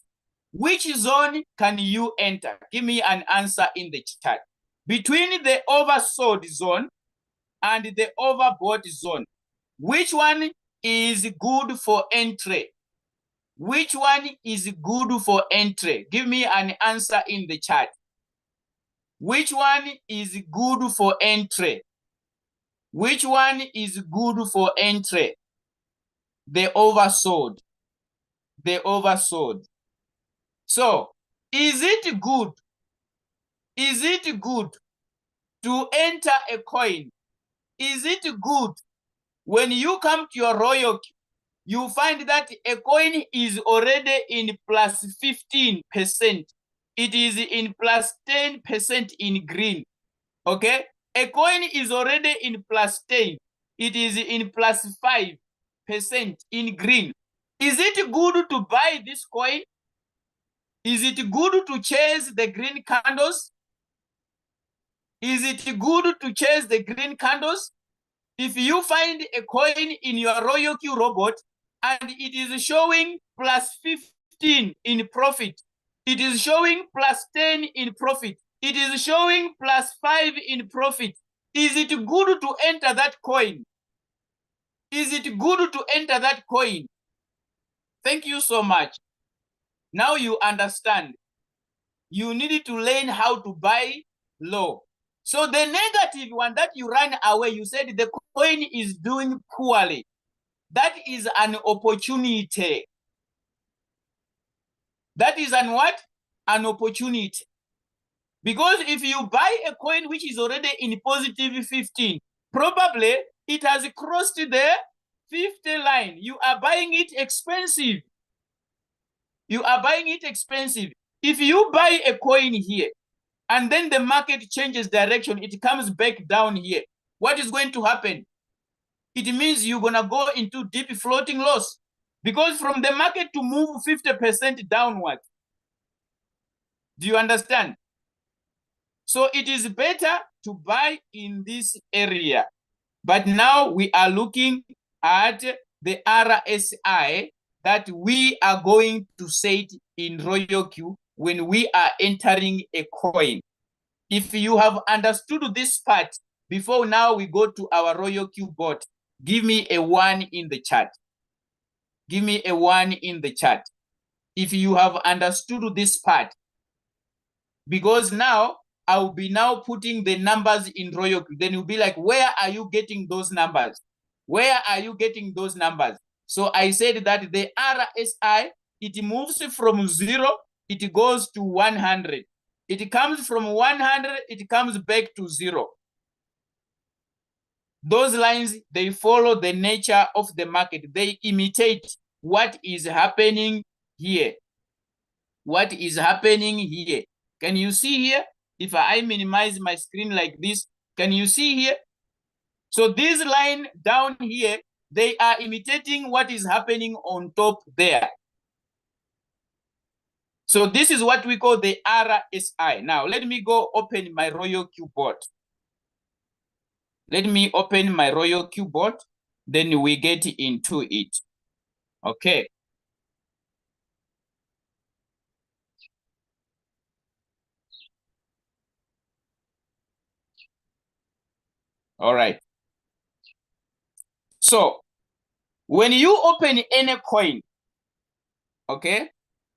which zone can you enter? Give me an answer in the chat. Between the oversold zone and the overbought zone, which one is good for entry? Which one is good for entry? Give me an answer in the chat. Which one is good for entry? Which one is good for entry? The oversold. The oversold. So, is it good? Is it good to enter a coin? Is it good when you come to your royal, you find that a coin is already in plus 15%. It is in plus 10% in green. Okay? A coin is already in plus 10. It is in plus 5% in green. Is it good to buy this coin? Is it good to chase the green candles? Is it good to chase the green candles? If you find a coin in your RoyalQ robot and it is showing plus 15 in profit, it is showing plus 10 in profit, it is showing plus 5 in profit, is it good to enter that coin? Is it good to enter that coin? Thank you so much. Now you understand. You need to learn how to buy low. So the negative one that you ran away, you said the coin is doing poorly. That is an opportunity. That is an what? An opportunity. Because if you buy a coin which is already in positive 15, probably it has crossed the 50 line. You are buying it expensive. You are buying it expensive. If you buy a coin here, and then the market changes direction, it comes back down here, what is going to happen? It means you're going to go into deep floating loss. Because from the market to move 50% downward. Do you understand? So it is better to buy in this area. But now we are looking at the RSI that we are going to set in RoyalQ when we are entering a coin. If you have understood this part, before now we go to our RoyalQ bot, give me a 1 in the chat. Give me a 1 in the chat. If you have understood this part, because now I'll be now putting the numbers in RoyalQ. Then you'll be like, where are you getting those numbers? Where are you getting those numbers? So I said that the RSI, it moves from 0, it goes to 100. It comes from 100, it comes back to 0. Those lines, they follow the nature of the market. They imitate what is happening here. What is happening here? Can you see here? If I minimize my screen like this, can you see here? So this line down here, they are imitating what is happening on top there. So this is what we call the RSI. Now, let me go open my RoyalQ bot. Let me open my RoyalQ bot, then we get into it. Okay. All right. So, when you open any coin, okay,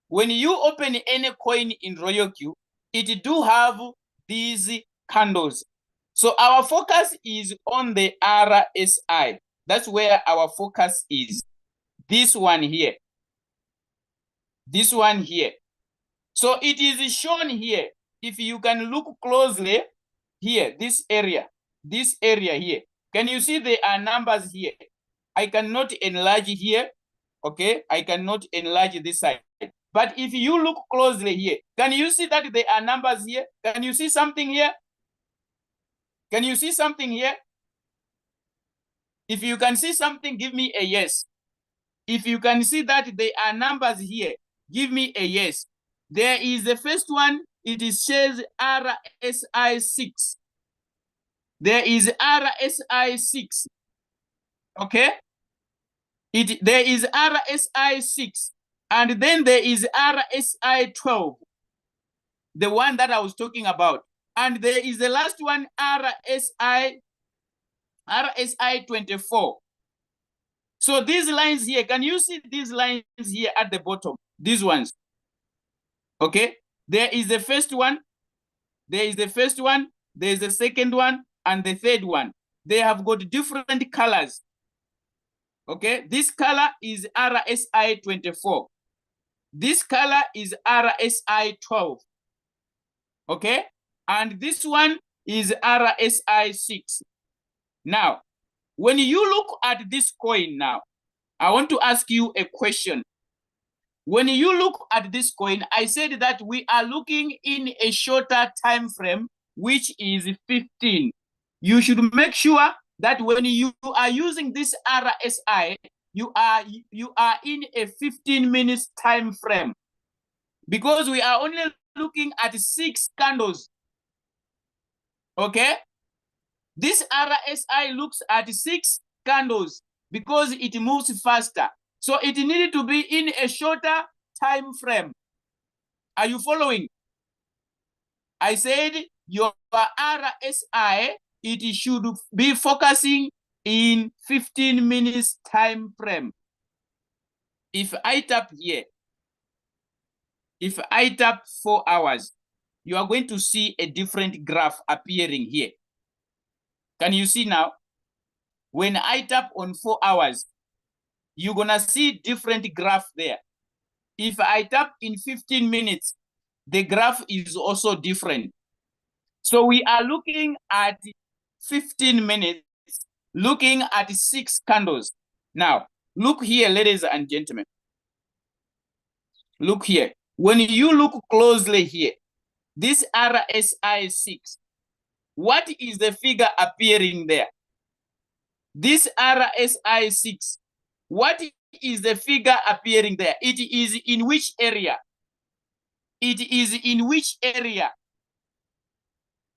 when you open any coin in RoyalQ, it do have these candles. So our focus is on the RSI. That's where our focus is. This one here. This one here. So it is shown here. If you can look closely here, this area here. Can you see there are numbers here? I cannot enlarge here. Okay, I cannot enlarge this side. But if you look closely here, can you see that there are numbers here? Can you see something here? Can you see something here? If you can see something, give me a yes. If you can see that there are numbers here, give me a yes. There is the first one, it is says RSI 6. There is RSI 6. Okay? There is RSI 6. And then there is RSI 12. The one that I was talking about. And there is the last one, RSI 24. So these lines here, can you see these lines here at the bottom? These ones. Okay. There is the first one. There is the first one. There is the second one and the third one. They have got different colors. Okay. This color is RSI 24. This color is RSI 12. Okay. And this one is RSI 6. Now, when you look at this coin now, I want to ask you a question. When you look at this coin, I said that we are looking in a shorter time frame, which is 15. You should make sure that when you are using this RSI, you are in a 15 minutes time frame, because we are only looking at 6 candles. Okay? This RSI looks at 6 candles because it moves faster. So it needed to be in a shorter time frame. Are you following? I said your RSI, it should be focusing in 15 minutes time frame. If I tap here, if I tap 4 hours, you are going to see a different graph appearing here. Can you see now? When I tap on 4 hours, you're gonna see different graph there. If I tap in 15 minutes, the graph is also different. So we are looking at 15 minutes, looking at 6 candles. Now, look here, ladies and gentlemen. Look here. When you look closely here, this RSI 6, what is the figure appearing there? This RSI 6, what is the figure appearing there? It is in which area? It is in which area?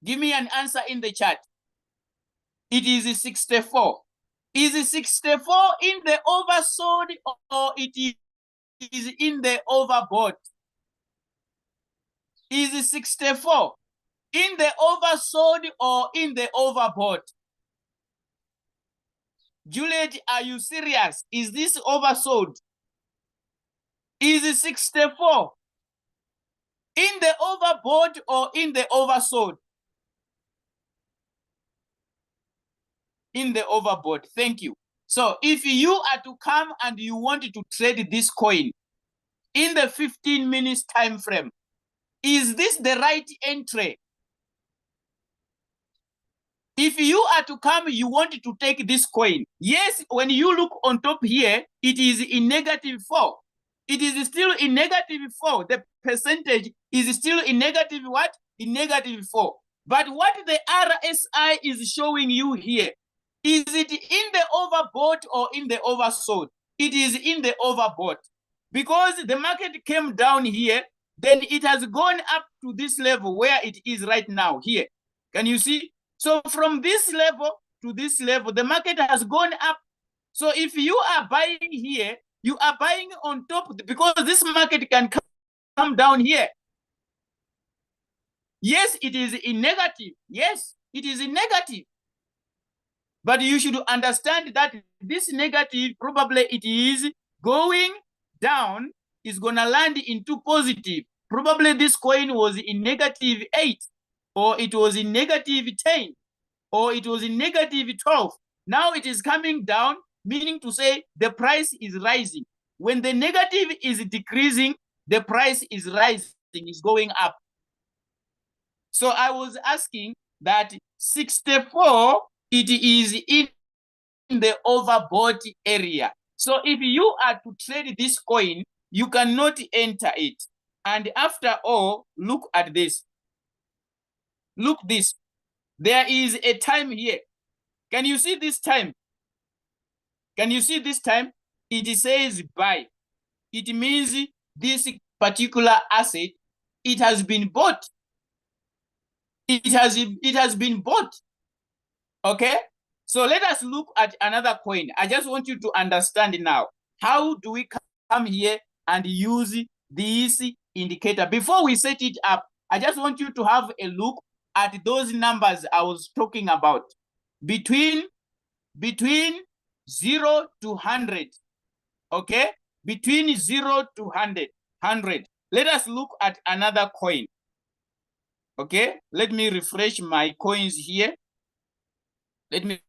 Give me an answer in the chat. It is 64. Is it 64 in the oversold or it is in the overbought? Is it 64 in the oversold or in the overbought? Juliet, are you serious? Is this oversold? Is it 64 in the overbought or in the oversold? In the overbought. Thank you. So if you are to come and you want to trade this coin in the 15 minutes time frame, is this the right entry? If you are to come, you want to take this coin. Yes, when you look on top here, it is in -4. It is still in -4. The percentage is still in negative what? In -4. But what the RSI is showing you here, is it in the overbought or in the oversold? It is in the overbought. Because the market came down here, then it has gone up to this level where it is right now here. Can you see? So from this level to this level, the market has gone up. So if you are buying here, you are buying on top because this market can come down here. Yes, it is in negative. Yes, it is in negative. But you should understand that this negative, probably it is going down, is going to land into positive. Probably this coin was in -8, or it was in -10, or it was in -12. Now it is coming down, meaning to say the price is rising. When the negative is decreasing, the price is rising, is going up. So I was asking that 64, it is in the overbought area. So if you are to trade this coin, you cannot enter it. And after all, look at this. Look this. There is a time here. Can you see this time? Can you see this time? It says buy. It means this particular asset, it has been bought. It has been bought. Okay? So let us look at another coin. I just want you to understand now. How do we come here and use this indicator? Before we set it up, I just want you to have a look at those numbers I was talking about. Between 0 to 100. Okay, between 0 to 100. Let us look at another coin. Okay, let me refresh my coins here. Let me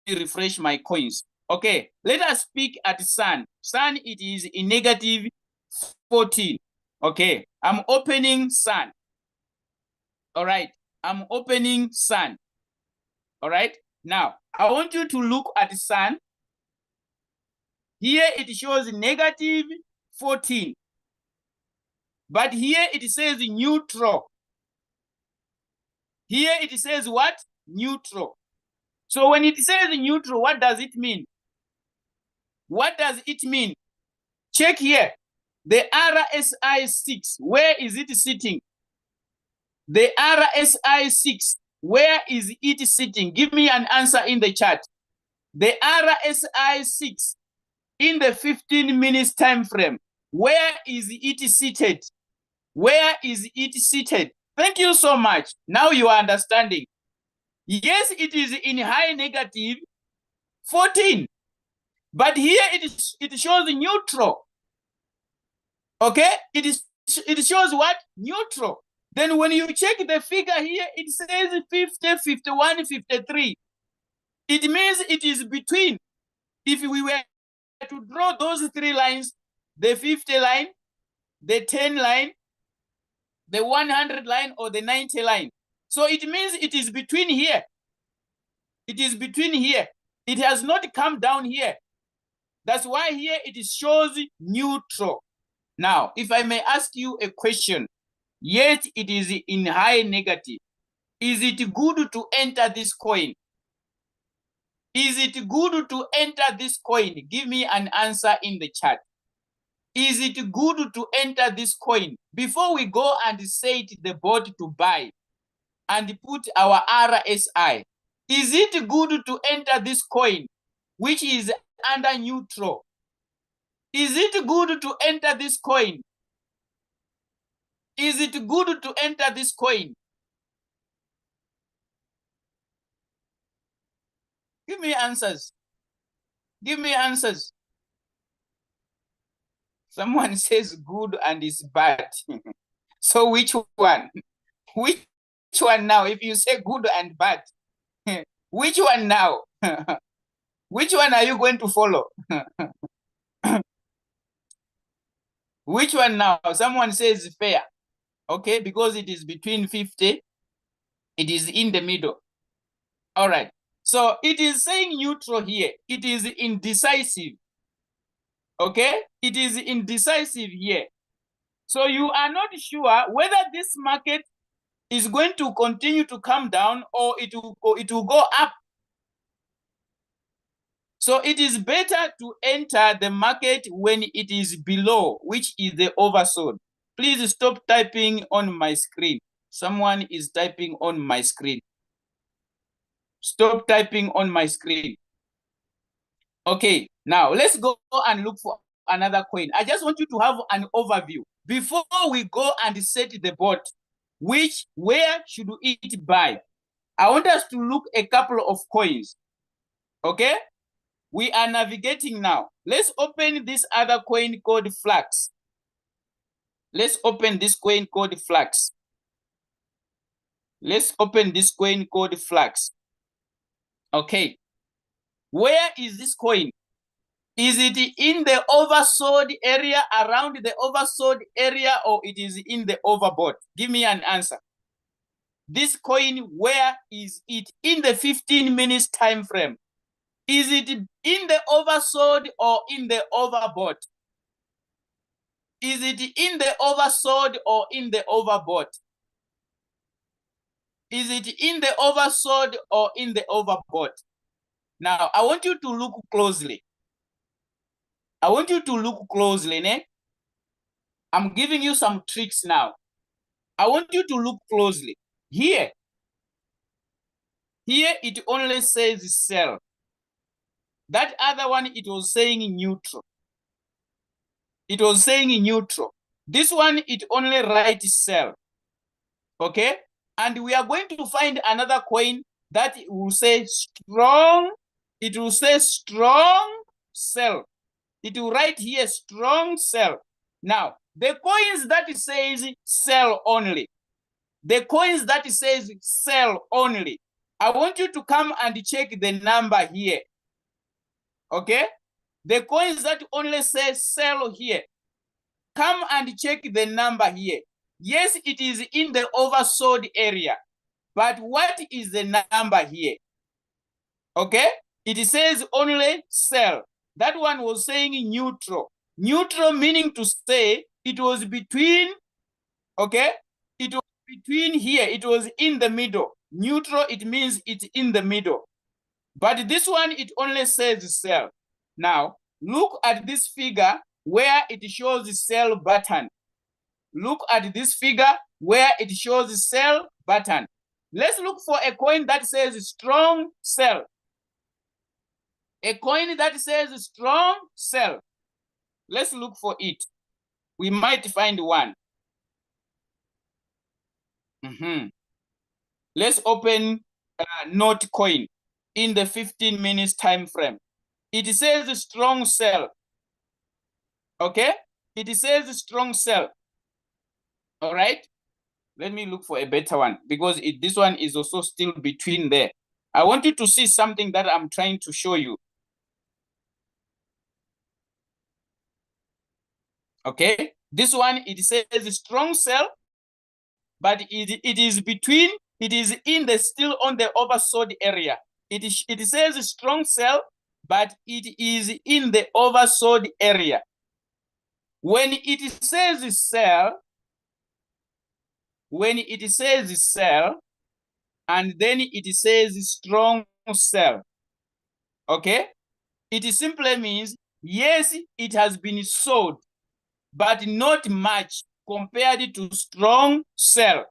refresh my coins. Okay, let us speak at Sun. Sun, it is in negative 14. Okay, I'm opening Sun. All right, I'm opening Sun. All right, now I want you to look at Sun. Here it shows negative 14. But here it says neutral. Here it says what? Neutral. So when it says neutral, what does it mean? What does it mean? Check here. The RSI 6, where is it sitting? The RSI 6, where is it sitting? Give me an answer in the chat. The RSI 6 in the 15 minutes time frame, where is it seated? Where is it seated? Thank you so much. Now you are understanding. Yes, it is in high negative 14. But here it shows neutral. Okay? It shows what? Neutral. Then when you check the figure here, it says 50, 51, 53. It means it is between. If we were to draw those three lines, the 50 line, the 10 line, the 100 line, or the 90 line. So it means it is between here. It is between here. It has not come down here. That's why here it shows neutral. Now, if I may ask you a question, yet it is in high negative. Is it good to enter this coin? Is it good to enter this coin? Give me an answer in the chat. Is it good to enter this coin? Before we go and set the board to buy and put our RSI, is it good to enter this coin, which is under neutral? Is it good to enter this coin? Is it good to enter this coin? Give me answers. Give me answers. Someone says good and is bad. So which one? Which one now? If you say good and bad, which one now? Which one are you going to follow? Which one now? Someone says fair. Okay, because it is between 50. It is in the middle. All right. So it is saying neutral here. It is indecisive. Okay? It is indecisive here. So you are not sure whether this market is going to continue to come down or it will go up. So it is better to enter the market when it is below, which is the oversold. Please stop typing on my screen. Someone is typing on my screen. Stop typing on my screen. Okay, now let's go and look for another coin. I just want you to have an overview. Before we go and set the board, where should it buy? I want us to look a couple of coins. Okay? We are navigating now. Let's open this other coin called Flux. Let's open this coin called Flux. Let's open this coin called Flux. Okay. Where is this coin? Is it in the oversold area, around the oversold area, or it is in the overbought? Give me an answer. This coin, where is it in the 15 minutes time frame? Is it in the oversold or in the overbought? Is it in the oversold or in the overbought? Is it in the oversold or in the overbought? Now, I want you to look closely. I want you to look closely, ne? I'm giving you some tricks now. I want you to look closely. Here it only says sell. That other one, it was saying neutral. It was saying neutral. This one, it only writes sell. Okay? And we are going to find another coin that will say strong it will say strong sell. It will write here strong sell. Now, the coins that says sell only, the coins that says sell only, I want you to come and check the number here. Okay? The coins that only say sell here, come and check the number here. Yes, it is in the oversold area, but what is the number here? Okay? It says only sell. That one was saying neutral. Neutral meaning to say it was between, okay? It was between here. It was in the middle. Neutral, it means it's in the middle. But this one, it only says sell. Now, look at this figure where it shows the sell button. Look at this figure where it shows the sell button. Let's look for a coin that says strong sell. A coin that says strong sell. Let's look for it. We might find one. Let's open Note Coin in the 15 minutes time frame. It says strong sell. Okay? It says strong sell. All right? Let me look for a better one because this one is also still between there. I want you to see something that I'm trying to show you. Okay? This one, it says strong sell, but it is between, it is in the still on the oversold area. It says strong sell, but it is in the oversold area. When it says sell, and then it says strong sell, okay? It simply means, yes, it has been sold, but not much compared to strong sell.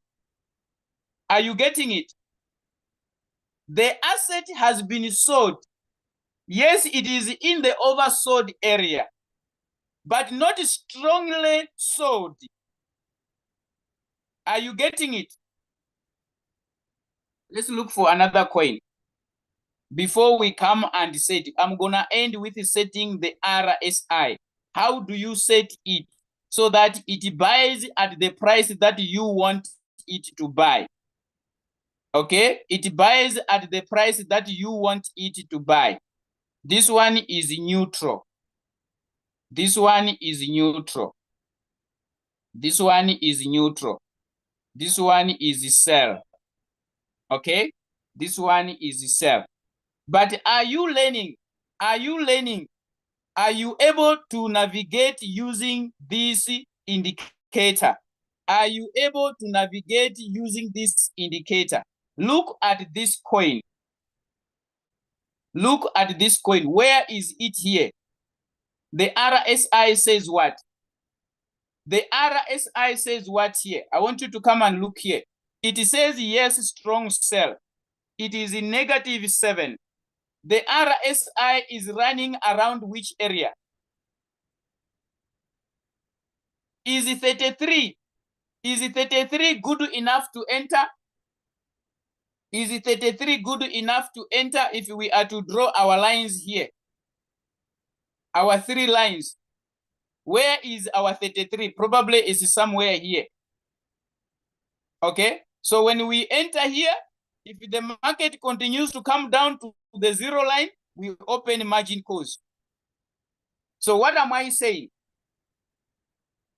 Are you getting it? The asset has been sold. Yes, it is in the oversold area, but not strongly sold. Are you getting it? Let's look for another coin. Before we come and set, I'm gonna end with setting the RSI. How do you set it so that it buys at the price that you want it to buy? Okay, it buys at the price that you want it to buy. This one is neutral. This one is neutral. This one is neutral. This one is sell. Okay, this one is sell. But are you learning? Are you learning? Are you able to navigate using this indicator? Are you able to navigate using this indicator? Look at this coin. Look at this coin. Where is it here? The RSI says what? The RSI says what here? I want you to come and look here. It says yes, strong sell. It is in -7. The RSI is running around which area? Is 33? Is 33 good enough to enter? Is 33 good enough to enter if we are to draw our lines here? Our 3 lines. Where is our 33? Probably is somewhere here. Okay, so when we enter here, if the market continues to come down to the 0 line, we open margin calls. So what am I saying?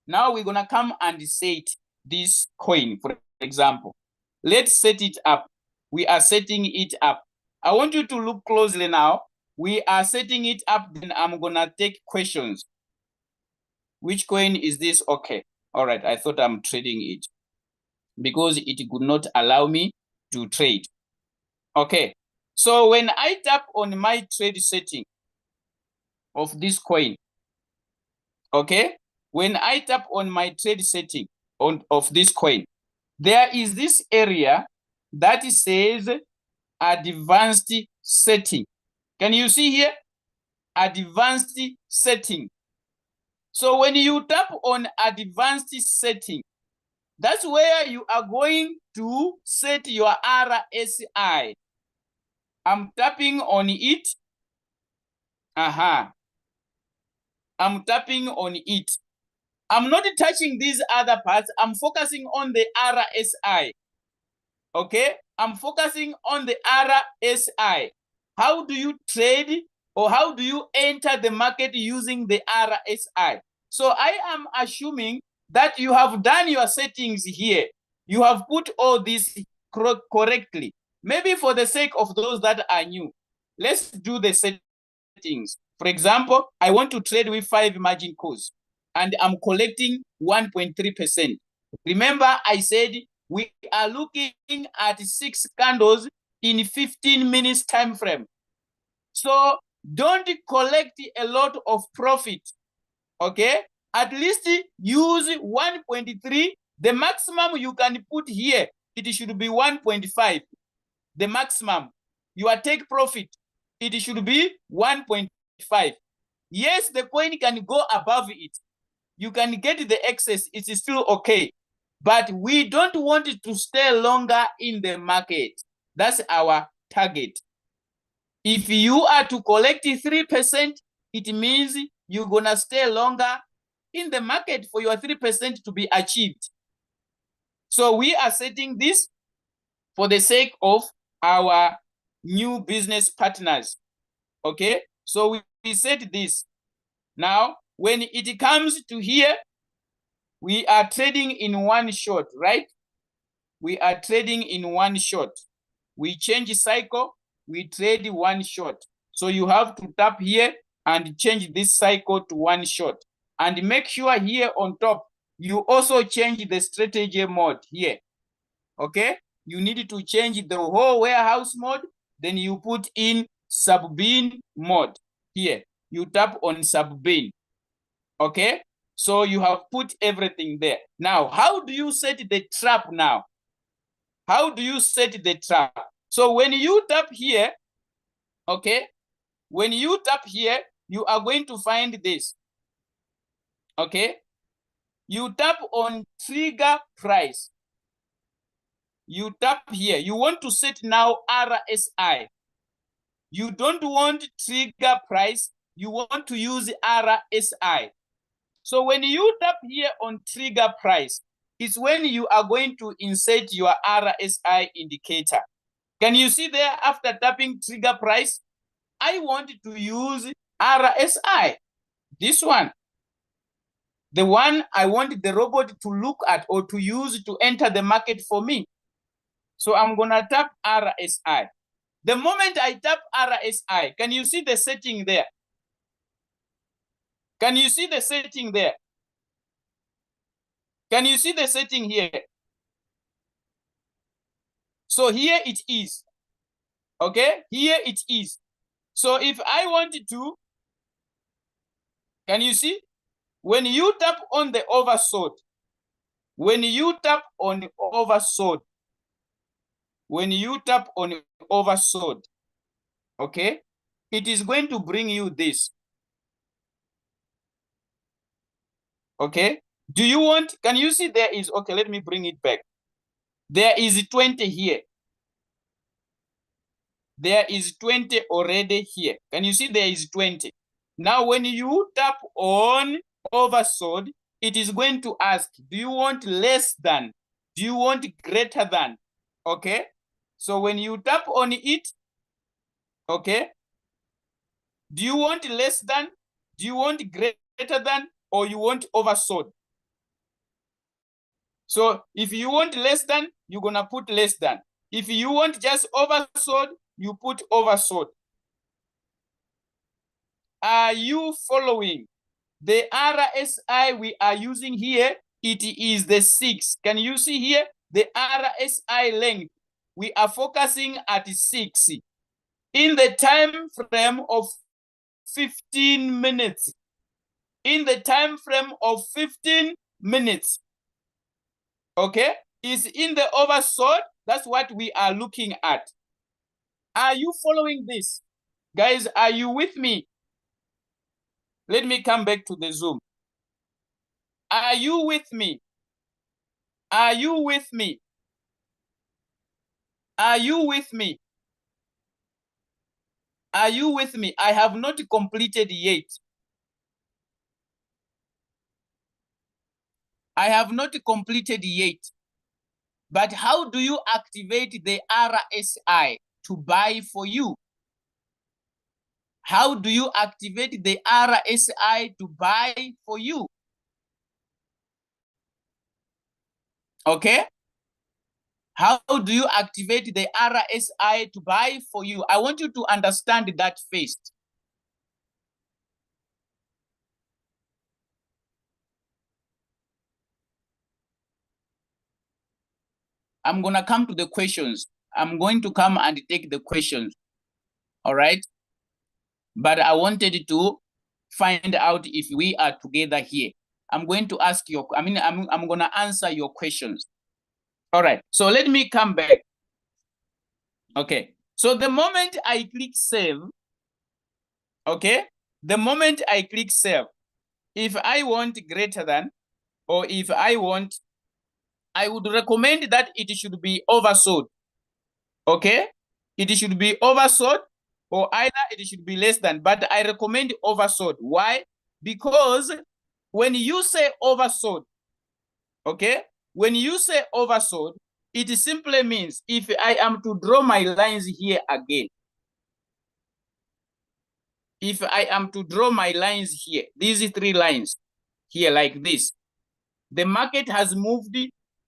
Now we're gonna come and set this coin, for example. Let's set it up. We are setting it up. I want you to look closely now. We are setting it up, then I'm gonna take questions. Which coin is this? Okay, all right, I thought I'm trading it because it could not allow me to trade. Okay, so when I tap on my trade setting of this coin, okay, when I tap on my trade setting of this coin, there is this area that says advanced setting. Can you see here? Advanced setting. So when you tap on advanced setting, that's where you are going to set your RSI. I'm tapping on it. Aha. I'm tapping on it. I'm not touching these other parts. I'm focusing on the RSI. Okay? I'm focusing on the RSI. How do you trade or how do you enter the market using the RSI? So I am assuming that you have done your settings here. You have put all this correctly. Maybe for the sake of those that are new, let's do the settings. For example, I want to trade with 5 margin calls and I'm collecting 1.3%. Remember, I said we are looking at 6 candles in 15 minutes time frame. So don't collect a lot of profit. Okay, at least use 1.3. The maximum you can put here, it should be 1.5. The maximum your take profit, it should be 1.5. Yes, the coin can go above it. You can get the excess, it's still okay. But we don't want it to stay longer in the market. That's our target. If you are to collect 3%, it means you're gonna stay longer in the market for your 3% to be achieved. So we are setting this for the sake of our new business partners. Okay, so we set this. Now, when it comes to here, we are trading in one shot, right? We are trading in one shot. We change cycle, we trade one shot. So you have to tap here and change this cycle to one shot. And make sure here on top, you also change the strategy mode here. Okay? You need to change the whole warehouse mode. Then you put in sub-bin mode here. You tap on sub-bin. Okay? So you have put everything there. Now, how do you set the trap now? How do you set the trap? So when you tap here, okay, when you tap here, you are going to find this. Okay, you tap on trigger price. You tap here. You want to set now RSI. You don't want trigger price. You want to use RSI. So when you tap here on trigger price, it's when you are going to insert your RSI indicator. Can you see there after tapping trigger price? I want to use RSI. This one. The one I want the robot to look at or to use to enter the market for me. So I'm going to tap RSI. The moment I tap RSI, can you see the setting there? Can you see the setting there? Can you see the setting here? So here it is. Okay, here it is. So if I wanted to, can you see? When you tap on the oversold, when you tap on oversold, when you tap on oversold, okay, it is going to bring you this. Okay, do you want, can you see there is, okay, let me bring it back. There is 20 here. There is 20 already here. Can you see there is 20? Now, when you tap on oversold, it is going to ask, do you want less than? Do you want greater than? Okay. So when you tap on it, okay, do you want less than? Do you want greater than? Or you want oversold? So if you want less than, you're going to put less than. If you want just oversold, you put oversold. Are you following? The RSI we are using here, it is the 6. Can you see here? The RSI length, we are focusing at 6. In the time frame of 15 minutes. In the time frame of 15 minutes. Okay? Is in the oversold. That's what we are looking at. Are you following this? Guys, are you with me? Let me come back to the Zoom. Are you with me? Are you with me? Are you with me? Are you with me? I have not completed yet. I have not completed yet. But how do you activate the RSI to buy for you? How do you activate the RSI to buy for you? Okay? How do you activate the RSI to buy for you? I want you to understand that first. I'm going to come to the questions. I'm going to come and take the questions. All right? But I wanted to find out if we are together here. I'm going to ask you, I'm going to answer your questions. All right. So let me come back. Okay. So the moment I click save, okay, the moment I click save, if I want greater than, or if I want, I would recommend that it should be oversold. Okay? It should be oversold, or either it should be less than, but I recommend oversold. Why? Because when you say oversold, okay, when you say oversold, it simply means if I am to draw my lines here again, if I am to draw my lines here, these 3 lines here like this, the market has moved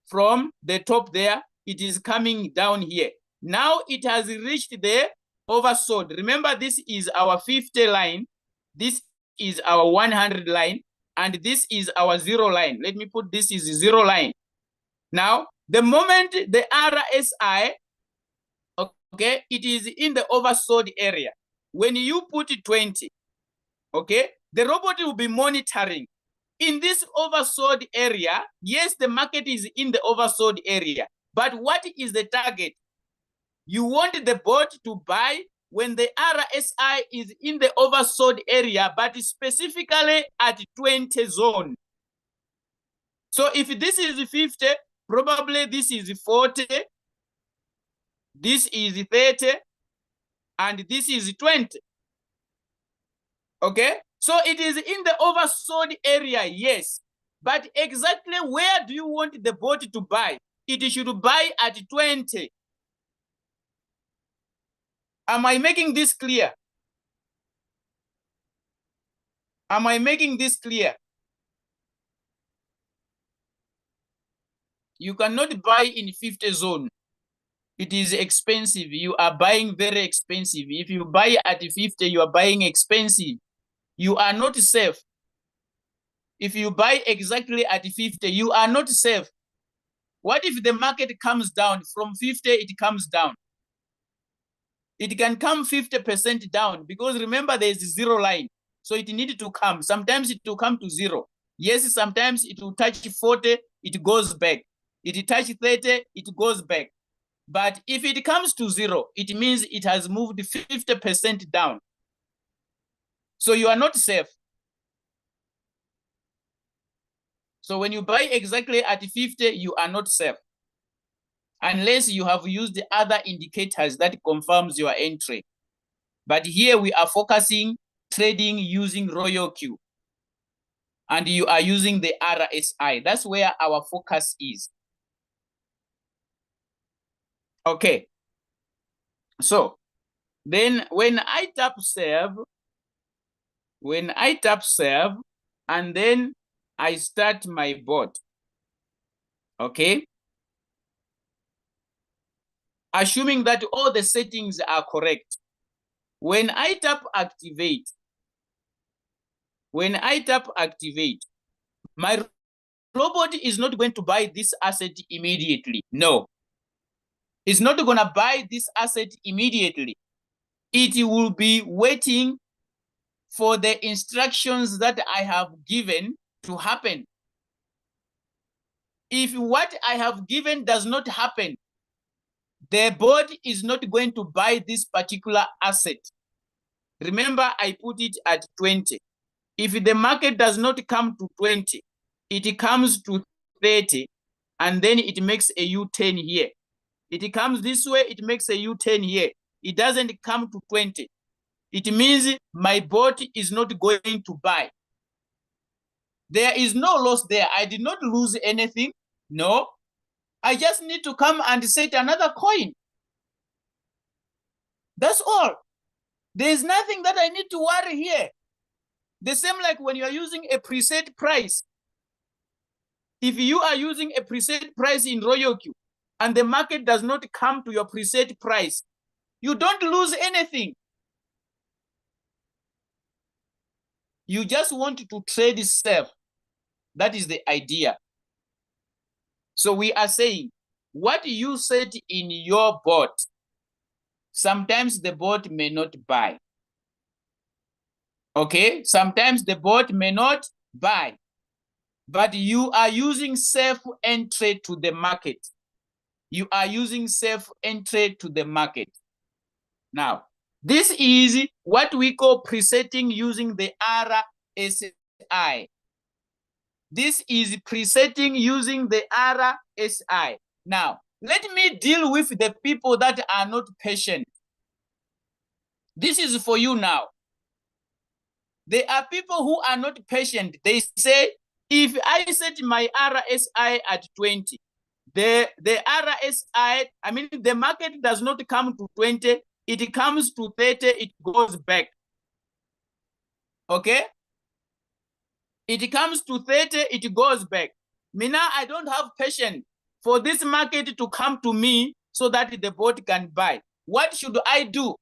from the top there, it is coming down here. Now it has reached the oversold. Remember, this is our 50 line, this is our 100 line, and this is our 0 line. Let me put this is 0 line. Now, the moment the RSI, okay, it is in the oversold area. When you put 20, okay, the robot will be monitoring. In this oversold area, yes, the market is in the oversold area, but what is the target? You want the bot to buy when the RSI is in the oversold area, but specifically at 20 zone. So if this is 50, probably this is 40, this is 30, and this is 20. Okay? So it is in the oversold area, yes. But exactly where do you want the bot to buy? It should buy at 20. Am I making this clear? Am I making this clear? You cannot buy in 50 zone. It is expensive. You are buying very expensive. If you buy at 50, you are buying expensive. You are not safe. If you buy exactly at 50, you are not safe. What if the market comes down from 50, it comes down? It can come 50% down because remember there is a 0 line. So it needs to come. Sometimes it will come to 0. Yes, sometimes it will touch 40, it goes back. It touch 30, it goes back. But if it comes to 0, it means it has moved 50% down. So you are not safe. So when you buy exactly at 50, you are not safe. Unless you have used the other indicators that confirms your entry. But here we are focusing trading using RoyalQ. And you are using the RSI. That's where our focus is. Okay. So then when I tap save, and then I start my bot. Okay. Assuming that all the settings are correct. When I tap activate, my robot is not going to buy this asset immediately. No. It's not going to buy this asset immediately. It will be waiting for the instructions that I have given to happen. If what I have given does not happen, the board is not going to buy this particular asset. Remember, I put it at 20. If the market does not come to 20, it comes to 30, and then it makes a U-turn here. It comes this way, it makes a U-turn here. It doesn't come to 20. it means my bot is not going to buy. There is no loss there. I did not lose anything. No, I just need to come and set another coin. That's all. There is nothing that I need to worry here. The same like when you are using a preset price. If you are using a preset price in RoyalQ and the market does not come to your preset price, you don't lose anything. You just want to trade safe. That is the idea. So we are saying, what you set in your bot, sometimes the bot may not buy. Okay, sometimes the bot may not buy, but you are using safe entry to the market. You are using safe entry to the market. Now, this is what we call presetting using the RSI. This is presetting using the RSI. Now, let me deal with the people that are not patient. This is for you now. There are people who are not patient. They say, if I set my RSI at 20, the RSI, I mean, the market does not come to 20, it comes to 30, it goes back. Okay? It comes to 30, it goes back. Me now, I don't have patience for this market to come to me so that the bot can buy. What should I do?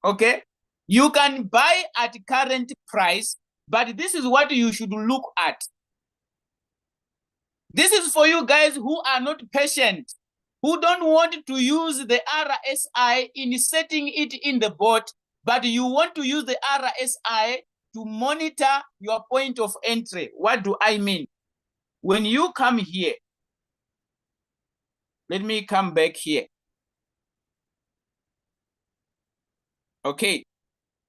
Okay? You can buy at current price, but this is what you should look at. This is for you guys who are not patient, who don't want to use the RSI in setting it in the bot, but you want to use the RSI to monitor your point of entry. What do I mean? When you come here, let me come back here. Okay.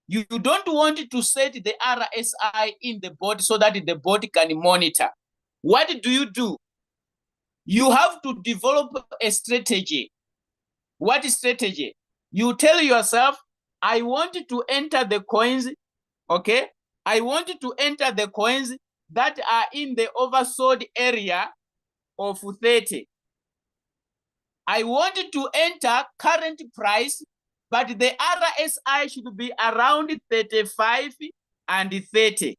You don't want to set the RSI in the bot so that the bot can monitor. What do? You have to develop a strategy. What strategy? You tell yourself, I want to enter the coins, okay? I want to enter the coins that are in the oversold area of 30. I want to enter current price, but the RSI should be around 35 and 30.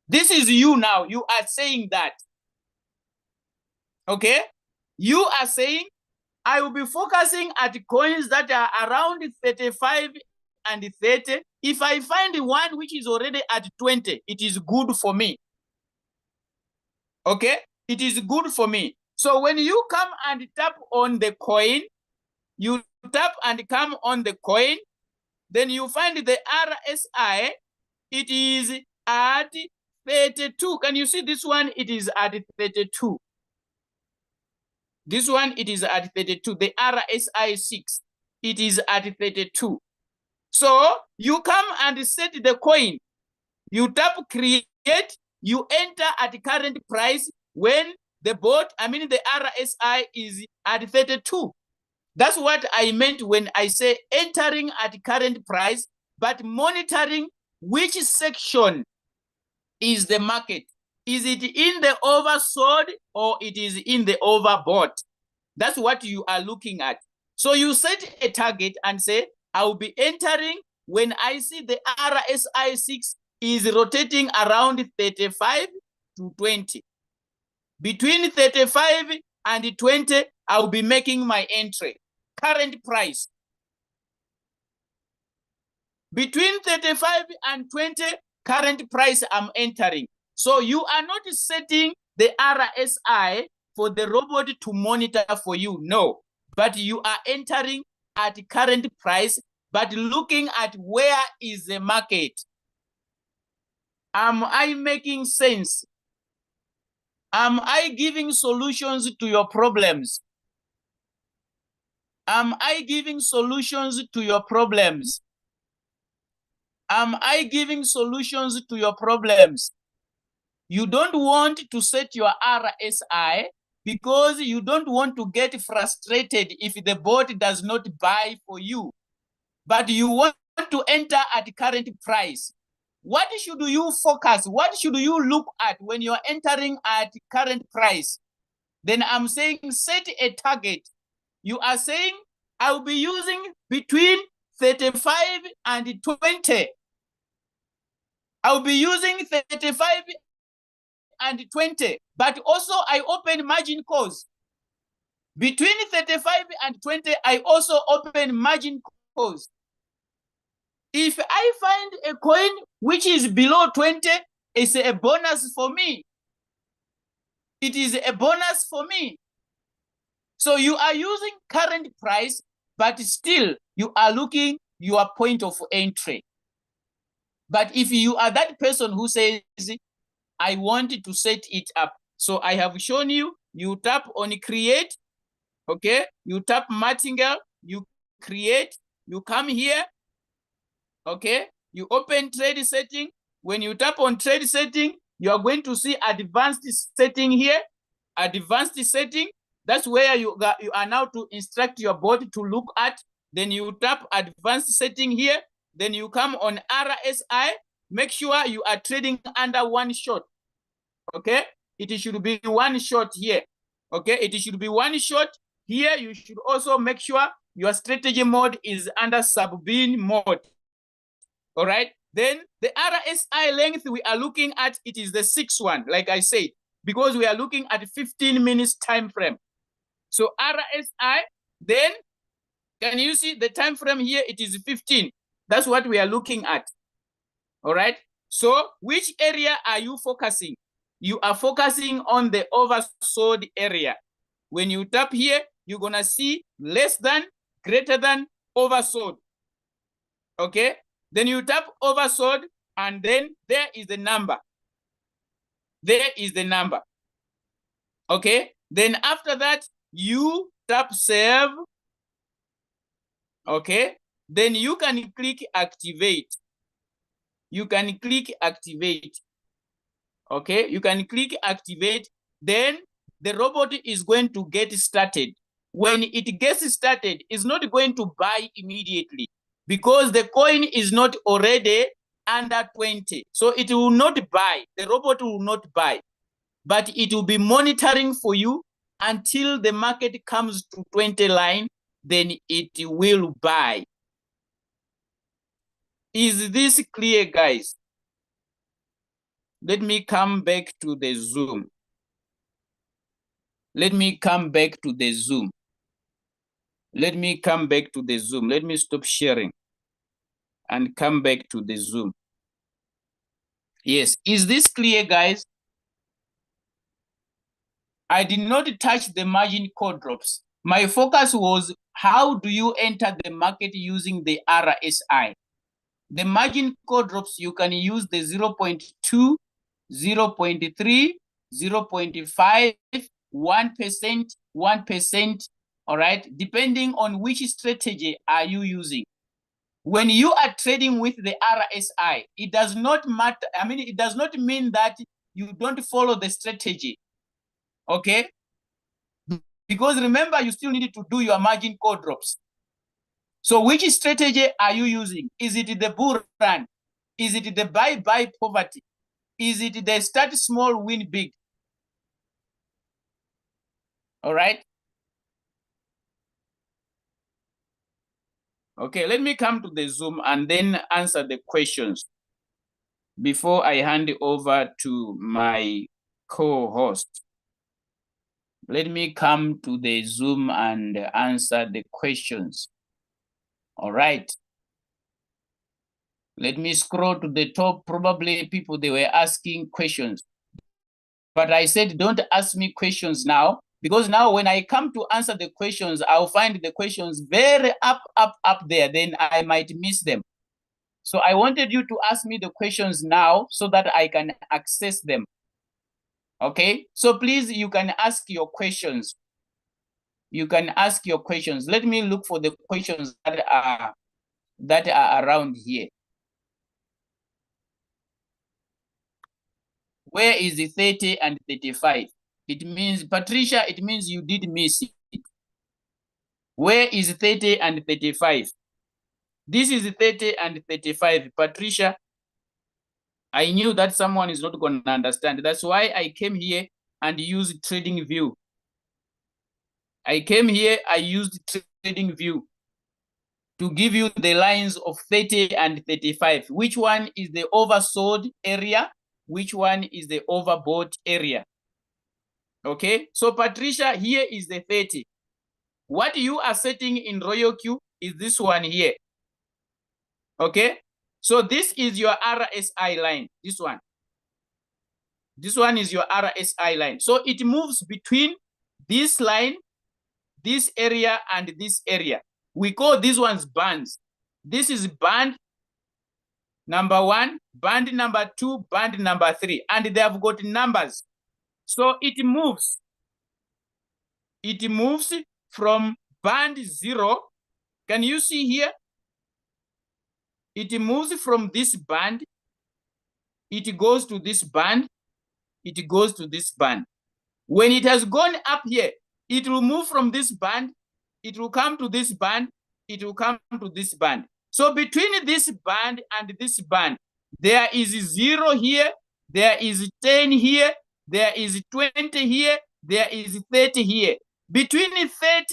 This is you now. You are saying that. Okay? You are saying, I will be focusing at coins that are around 35 and 30. If I find one which is already at 20, it is good for me. Okay? It is good for me. So when you come and tap on the coin, you tap and come on the coin, then you find the RSI, it is at 32. Can you see this one? It is at 32. This one, it is at 32. The RSI 6, it is at 32. So you come and set the coin. You tap create, you enter at current price when the bot, I mean the RSI is at 32. That's what I meant when I say entering at current price, but monitoring which section is the market. Is it in the oversold or it is in the overbought? That's what you are looking at. So you set a target and say, I will be entering when I see the RSI 6 is rotating around 35 to 20. Between 35 and 20, I will be making my entry. Current price. Between 35 and 20, current price I'm entering. So you are not setting the RSI for the robot to monitor for you, no. But you are entering at current price, but looking at where is the market. Am I making sense? Am I giving solutions to your problems? Am I giving solutions to your problems? Am I giving solutions to your problems? You don't want to set your RSI because you don't want to get frustrated if the bot does not buy for you. but you want to enter at current price. What should you focus? What should you look at when you're entering at current price? Then I'm saying set a target. You are saying I'll be using between 35 and 20. I'll be using 35 and 20, but also I open margin calls. Between 35 and 20, I also open margin calls. If I find a coin which is below 20, it's a bonus for me. It is a bonus for me. So you are using current price, but still you are looking your point of entry. But if you are that person who says, I want to set it up. So I have shown you, you tap on create, okay? You tap Martingale, you create, you come here, okay? You open trade setting. When you tap on trade setting, you are going to see advanced setting here, advanced setting. That's where you are now to instruct your bot to look at. Then you tap advanced setting here. Then you come on RSI. Make sure you are trading under one shot. Okay, it should be one shot here. Okay, it should be one shot here. You should also make sure your strategy mode is under sub-bin mode. All right, then the RSI length we are looking at, it is the 6th one, like I said, because we are looking at 15 minutes time frame. So RSI, then can you see the time frame here? It is 15. That's what we are looking at. All right. So which area are you focusing? You are focusing on the oversold area. When you tap here, you're gonna see less than, greater than, oversold. Okay. Then you tap oversold, and then there is the number. There is the number. Okay. Then after that, you tap save. Okay. Then you can click activate. You can click activate. Okay. You can click activate. Then the robot is going to get started. When it gets started, it's not going to buy immediately because the coin is not already under 20. So it will not buy. The robot will not buy, but it will be monitoring for you until the market comes to 20 line, then it will buy. Is this clear, guys? Let me come back to the Zoom. Let me come back to the Zoom. Let me come back to the Zoom. Let me stop sharing and come back to the Zoom. Yes, is this clear, guys? I did not touch the margin call drops. My focus was how do you enter the market using the RSI? The margin call drops, you can use the 0.2, 0.3, 0.5, 1%, 1%, all right? Depending on which strategy are you using. When you are trading with the RSI, it does not matter. I mean, it does not mean that you don't follow the strategy, okay? Because remember, you still need to do your margin call drops. So which strategy are you using? Is it the bull run? Is it the buy poverty? Is it the start small, win big? All right. Okay, let me come to the Zoom and then answer the questions before I hand over to my co-host. Let me come to the Zoom and answer the questions. All right. Let me scroll to the top. Probably people, they were asking questions. But I said, don't ask me questions now, because now when I come to answer the questions, I'll find the questions very up there. Then I might miss them. So I wanted you to ask me the questions now so that I can access them. Okay, so please, you can ask your questions. You can ask your questions. Let me look for the questions that are around here. Where is the 30 and 35? It means, Patricia, it means you did miss it. Where is 30 and 35? This is 30 and 35. Patricia, I knew that someone is not going to understand. That's why I came here and used Trading View. I came here, I used Trading View to give you the lines of 30 and 35. Which one is the oversold area? Which one is the overbought area? Okay, so Patricia, here is the 30. What you are setting in Royal Q is this one here. Okay, so this is your RSI line, this one. This one is your RSI line. So it moves between this line, this area, and this area. We call these ones bands. This is band number 1, band number 2, band number 3, and they have got numbers. So it moves. It moves from band 0. Can you see here? It moves from this band. It goes to this band. It goes to this band. When it has gone up here, it will move from this band. It will come to this band. It will come to this band. So between this band and this band, there is 0 here. There is 10 here. There is 20 here. There is 30 here. Between 30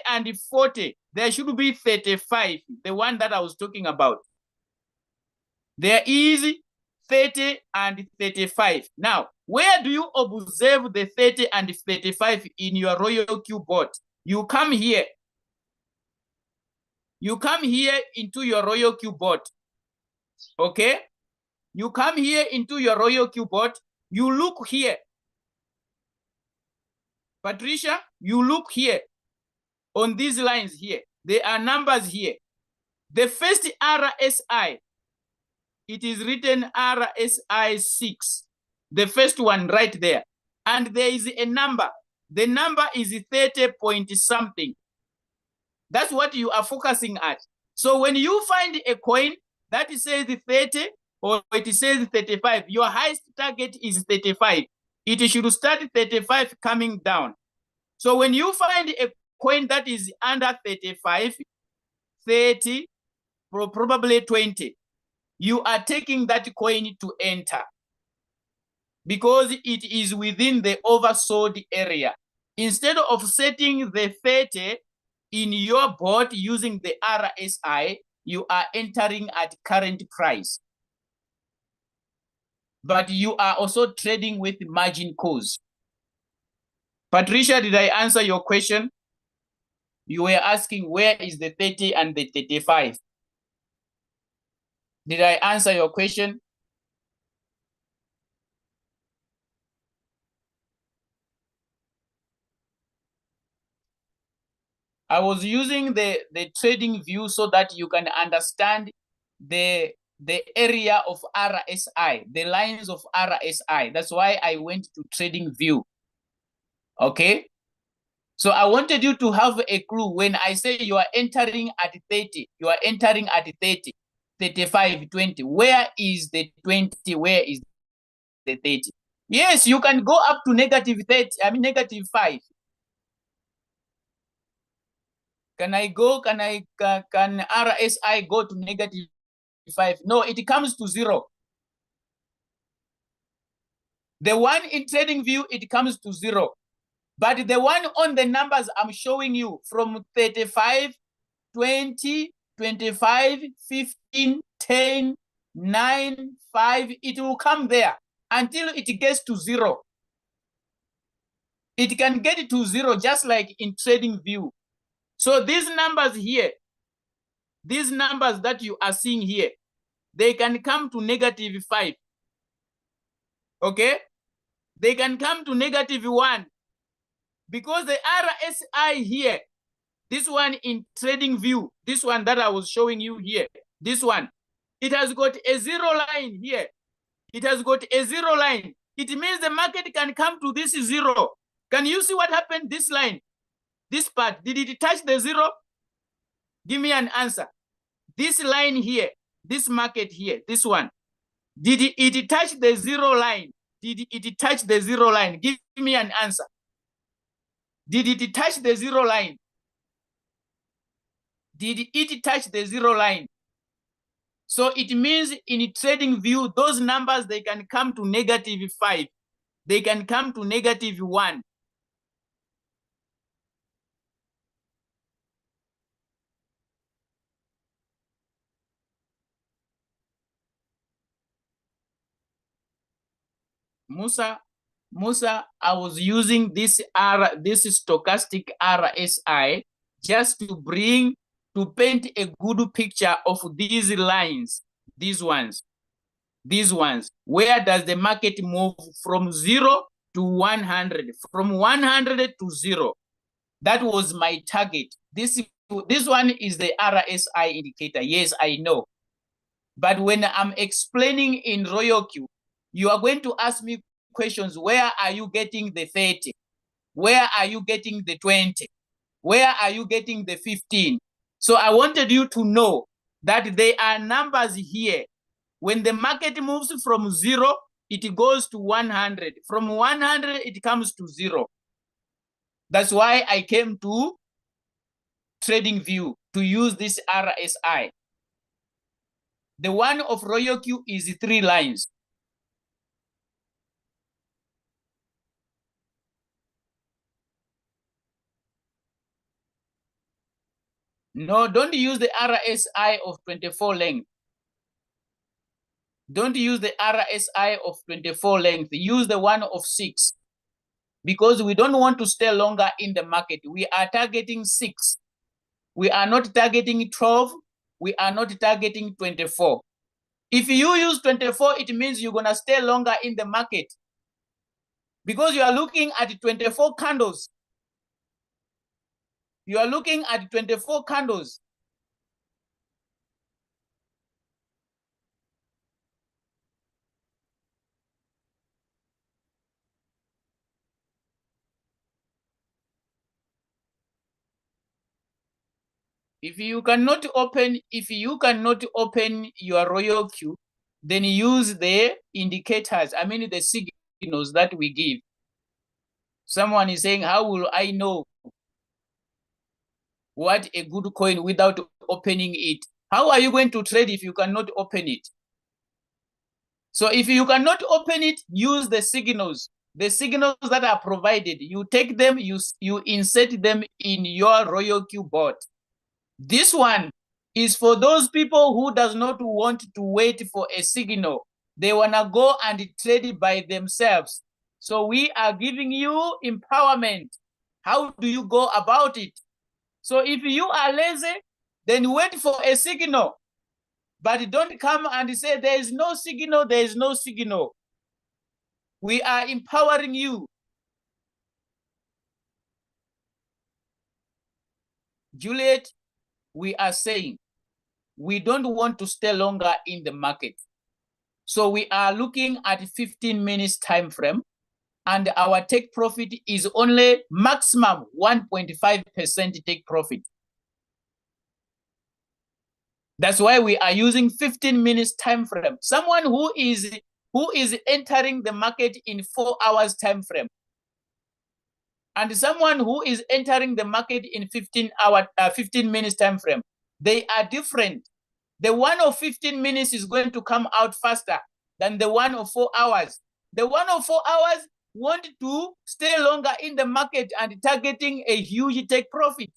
and 40, there should be 35, the one that I was talking about. There is 30 and 35. Now, where do you observe the 30 and 35 in your Royal Q bot? You come here. You come here into your Royal Q bot. Okay? You come here into your Royal Q bot. You look here. Patricia, you look here on these lines here. There are numbers here. The first RSI, it is written RSI 6. The first one right there. And there is a number. The number is 30 point something. That's what you are focusing at. So when you find a coin that says 30 or it says 35, your highest target is 35. It should start 35 coming down. So when you find a coin that is under 35, 30, probably 20, you are taking that coin to enter because it is within the oversold area. Instead of setting the 30 in your bot using the RSI, you are entering at current price. But you are also trading with margin calls. Patricia, did I answer your question? You were asking where is the 30 and the 35. Did I answer your question? I was using the Trading View so that you can understand the area of RSI, the lines of RSI. That's why I went to Trading View. Okay? So I wanted you to have a clue when I say you are entering at 30, you are entering at 30, 35, 20. Where is the 20? Where is the 30? Yes, you can go up to negative 30, I mean negative 5. Can RSI go to negative 5? No, it comes to 0. The one in Trading View, it comes to 0. But the one on the numbers I'm showing you from 35, 20, 25, 15, 10, 9, 5, it will come there until it gets to 0. It can get to 0 just like in Trading View. So these numbers here, these numbers that you are seeing here, they can come to negative 5. Okay? They can come to negative 1. Because the RSI here, this one in Trading View, this one that I was showing you here, this one, it has got a 0 line here. It has got a 0 line. It means the market can come to this 0. Can you see what happened? This line, this part, did it touch the 0? Give me an answer. This line here, this market here, this one, did it touch the 0 line? Did it touch the 0 line? Give me an answer. Did it touch the 0 line? Did it touch the 0 line? So it means in trading view, those numbers, they can come to -5. They can come to -1. Musa, I was using this stochastic RSI just to paint a good picture of these lines, these ones, where does the market move from 0 to 100, from 100 to 0. That was my target. This one is the RSI indicator. Yes, I know. But when I'm explaining in RoyalQ, you are going to ask me questions. Where are you getting the 30? Where are you getting the 20? Where are you getting the 15? So I wanted you to know that there are numbers here. When the market moves from 0, it goes to 100. From 100, it comes to 0. That's why I came to TradingView to use this RSI. The one of RoyalQ is 3 lines. No, don't use the RSI of 24 length. Don't use the RSI of 24 length. Use the one of 6. Because we don't want to stay longer in the market. We are targeting 6. We are not targeting 12. We are not targeting 24. If you use 24, it means you're going to stay longer in the market. Because you are looking at 24 candles. You are looking at 24 candles. If you cannot open your RoyalQ, then use the indicators. I mean the signals that we give. Someone is saying, how will I know what a good coin without opening it? How are you going to trade if you cannot open it? So if you cannot open it, use the signals. The signals that are provided, you take them, you insert them in your RoyalQ bot. This one is for those people who does not want to wait for a signal. They want to go and trade by themselves. So we are giving you empowerment. How do you go about it? So if you are lazy, then wait for a signal. But don't come and say there is no signal, there is no signal. We are empowering you. Juliet, we are saying we don't want to stay longer in the market. So we are looking at 15 minutes time frame, and our take profit is only maximum 1.5% take profit. That's why we are using 15 minutes time frame. Someone who is entering the market in 4 hours time frame, and someone who is entering the market in 15 minutes time frame, they are different. The one of 15 minutes is going to come out faster than the one of 4 hours. The one of 4 hours want to stay longer in the market and targeting a huge take profit.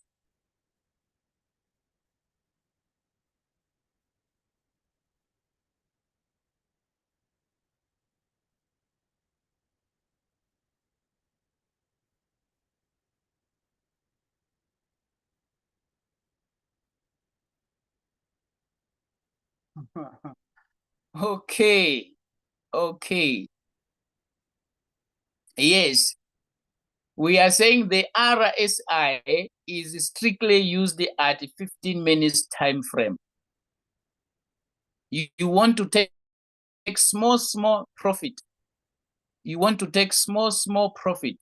Okay. Yes. We are saying the RSI is strictly used at 15 minutes time frame. You want to take small profit. You want to take small profit.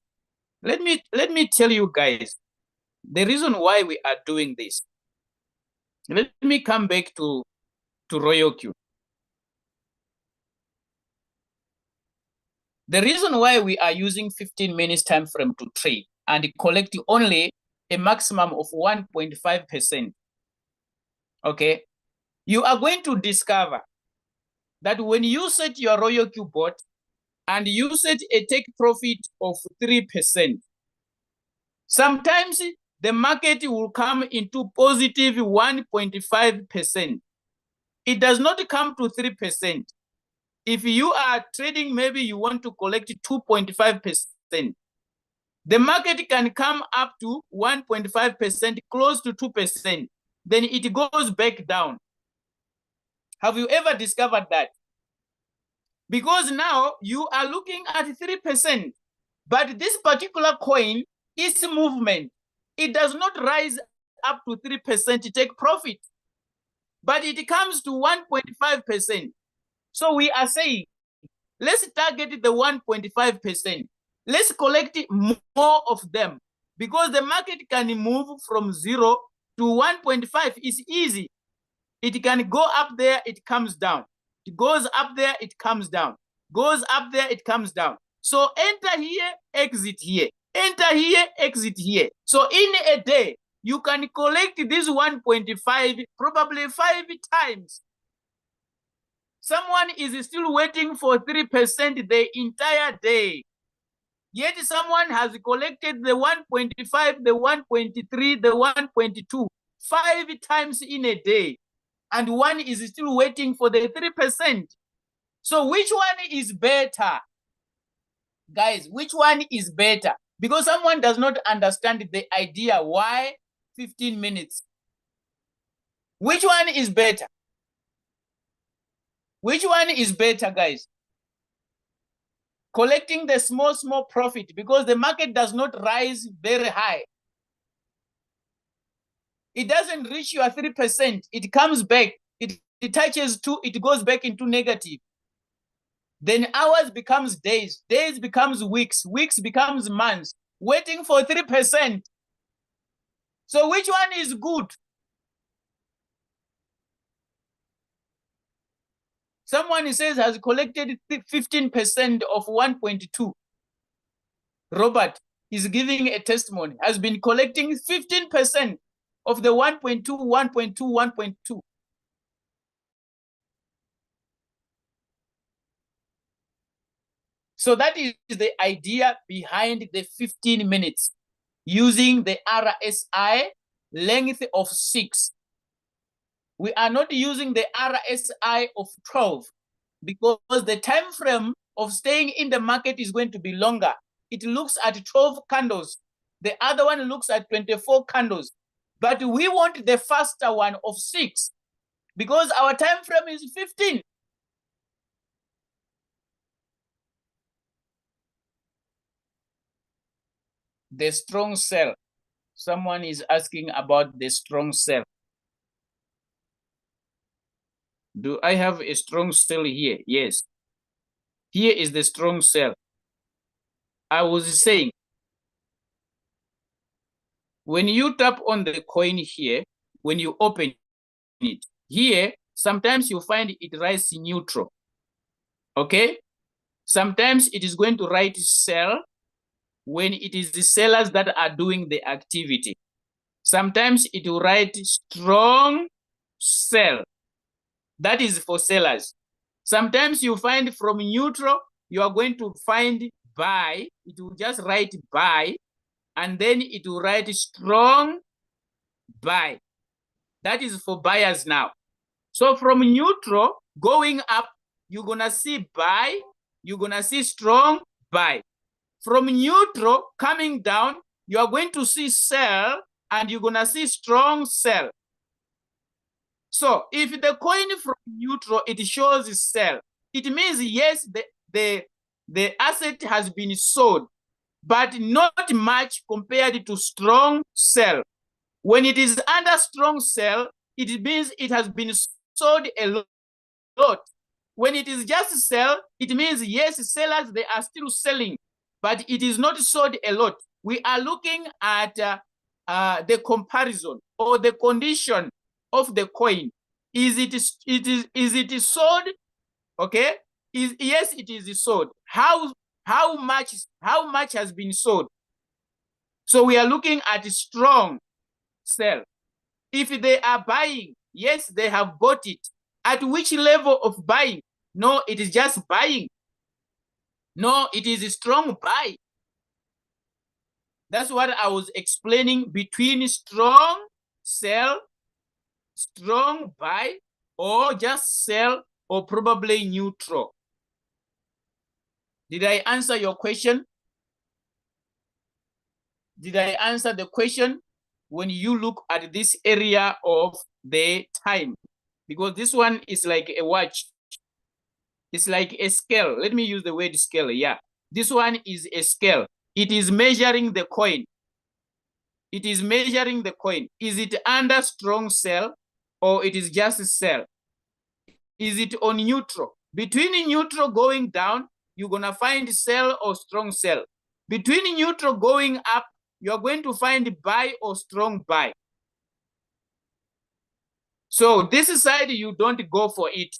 Let me tell you guys the reason why we are doing this. Let me come back to RoyalQ. The reason why we are using 15 minutes time frame to trade and collect only a maximum of 1.5%. Okay. you are going to discover that when you set your Royal Q bot and you set a take profit of 3%, sometimes the market will come into positive 1.5%. It does not come to 3%. If you are trading, maybe you want to collect 2.5%. The market can come up to 1.5%, close to 2%. Then it goes back down. Have you ever discovered that? Because now you are looking at 3%, but this particular coin, its movement, it does not rise up to 3% to take profit, but it comes to 1.5%. So we are saying, let's target the 1.5%. Let's collect more of them, because the market can move from 0 to 1.5. It's easy. It can go up there, it comes down. It goes up there, it comes down. Goes up there, it comes down. So enter here, exit here. Enter here, exit here. So in a day, you can collect this 1.5 probably 5 times. Someone is still waiting for 3% the entire day. Yet someone has collected the 1.5, the 1.3, the 1.2, 5 times in a day. And one is still waiting for the 3%. So which one is better? Guys, which one is better? Because someone does not understand the idea. Why 15 minutes? Which one is better? Which one is better, guys? Collecting the small profit, because the market does not rise very high. It doesn't reach your 3%. It comes back. It touches 2. It goes back into negative. Then hours becomes days. Days becomes weeks. Weeks becomes months. Waiting for 3%. So which one is good? Someone says has collected 15% of 1.2. Robert is giving a testimony, has been collecting 15% of the 1.2, 1.2, 1.2. So that is the idea behind the 15 minutes, using the RSI length of 6. We are not using the RSI of 12 because the time frame of staying in the market is going to be longer. It looks at 12 candles. The other one looks at 24 candles. But we want the faster one of 6 because our time frame is 15. The strong sell. Someone is asking about the strong sell. Do I have a strong sell here? Yes. Here is the strong sell. I was saying, when you tap on the coin here, when you open it, here, sometimes you find it writes neutral. Okay? Sometimes it is going to write sell when it is the sellers that are doing the activity. Sometimes it will write strong sell. That is for sellers. Sometimes you find from neutral, you are going to find buy. It will just write buy, and then it will write strong buy. That is for buyers now. So from neutral going up, you're going to see buy, you're going to see strong buy. From neutral coming down, you are going to see sell, and you're going to see strong sell. So if the coin from neutral, it shows sell, it means yes, the asset has been sold, but not much compared to strong sell. When it is under strong sell, it means it has been sold a lot. When it is just sell, it means yes, sellers, they are still selling, but it is not sold a lot. We are looking at the comparison or the condition of the coin. Is it sold? Okay. Yes, it is sold. How much has been sold? So we are looking at strong sell. If they are buying, Yes, they have bought it. At which level of buying? No, it is just buying. No, it is a strong buy. That's what I was explaining between strong sell, strong buy, or just sell, or probably neutral. Did I answer your question? Did I answer the question? When you look at this area of the time, because this one is like a watch. It's like a scale. Let me use the word scale. Yeah, this one is a scale. It is measuring the coin. It is measuring the coin. Is it under strong sell or it is just sell? Is it on neutral? Between neutral going down, you're going to find sell or strong sell. Between neutral going up, you're going to find buy or strong buy. So this side, you don't go for it.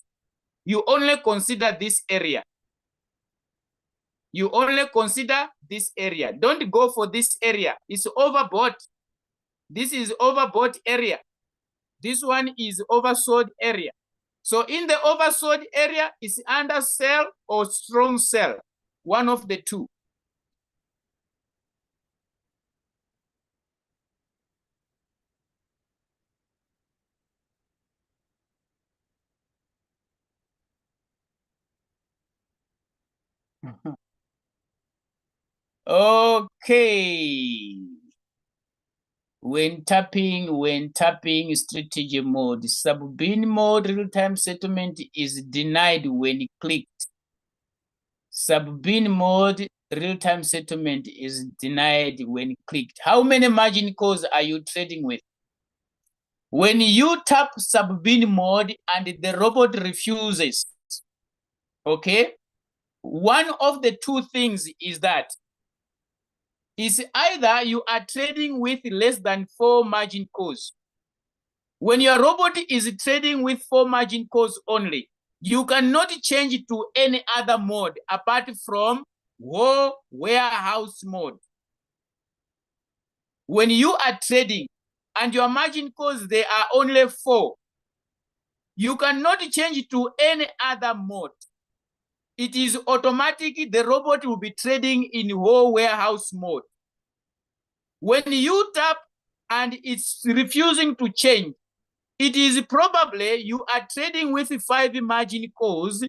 You only consider this area. You only consider this area. Don't go for this area. It's overbought. This is overbought area. This one is oversold area. So in the oversold area, it's under sell or strong sell. One of the two. Okay. When tapping strategy mode, sub-bin mode real-time settlement is denied when clicked. Sub-bin mode real-time settlement is denied when clicked. How many margin calls are you trading with? When you tap sub-bin mode and the robot refuses, okay, one of the two things is that is either you are trading with less than 4 margin calls. When your robot is trading with 4 margin calls only, you cannot change to any other mode apart from warehouse mode. When you are trading and your margin calls, they are only 4, you cannot change to any other mode. It is automatic. The robot will be trading in whole warehouse mode. When you tap and it's refusing to change, it is probably you are trading with 5 margin calls,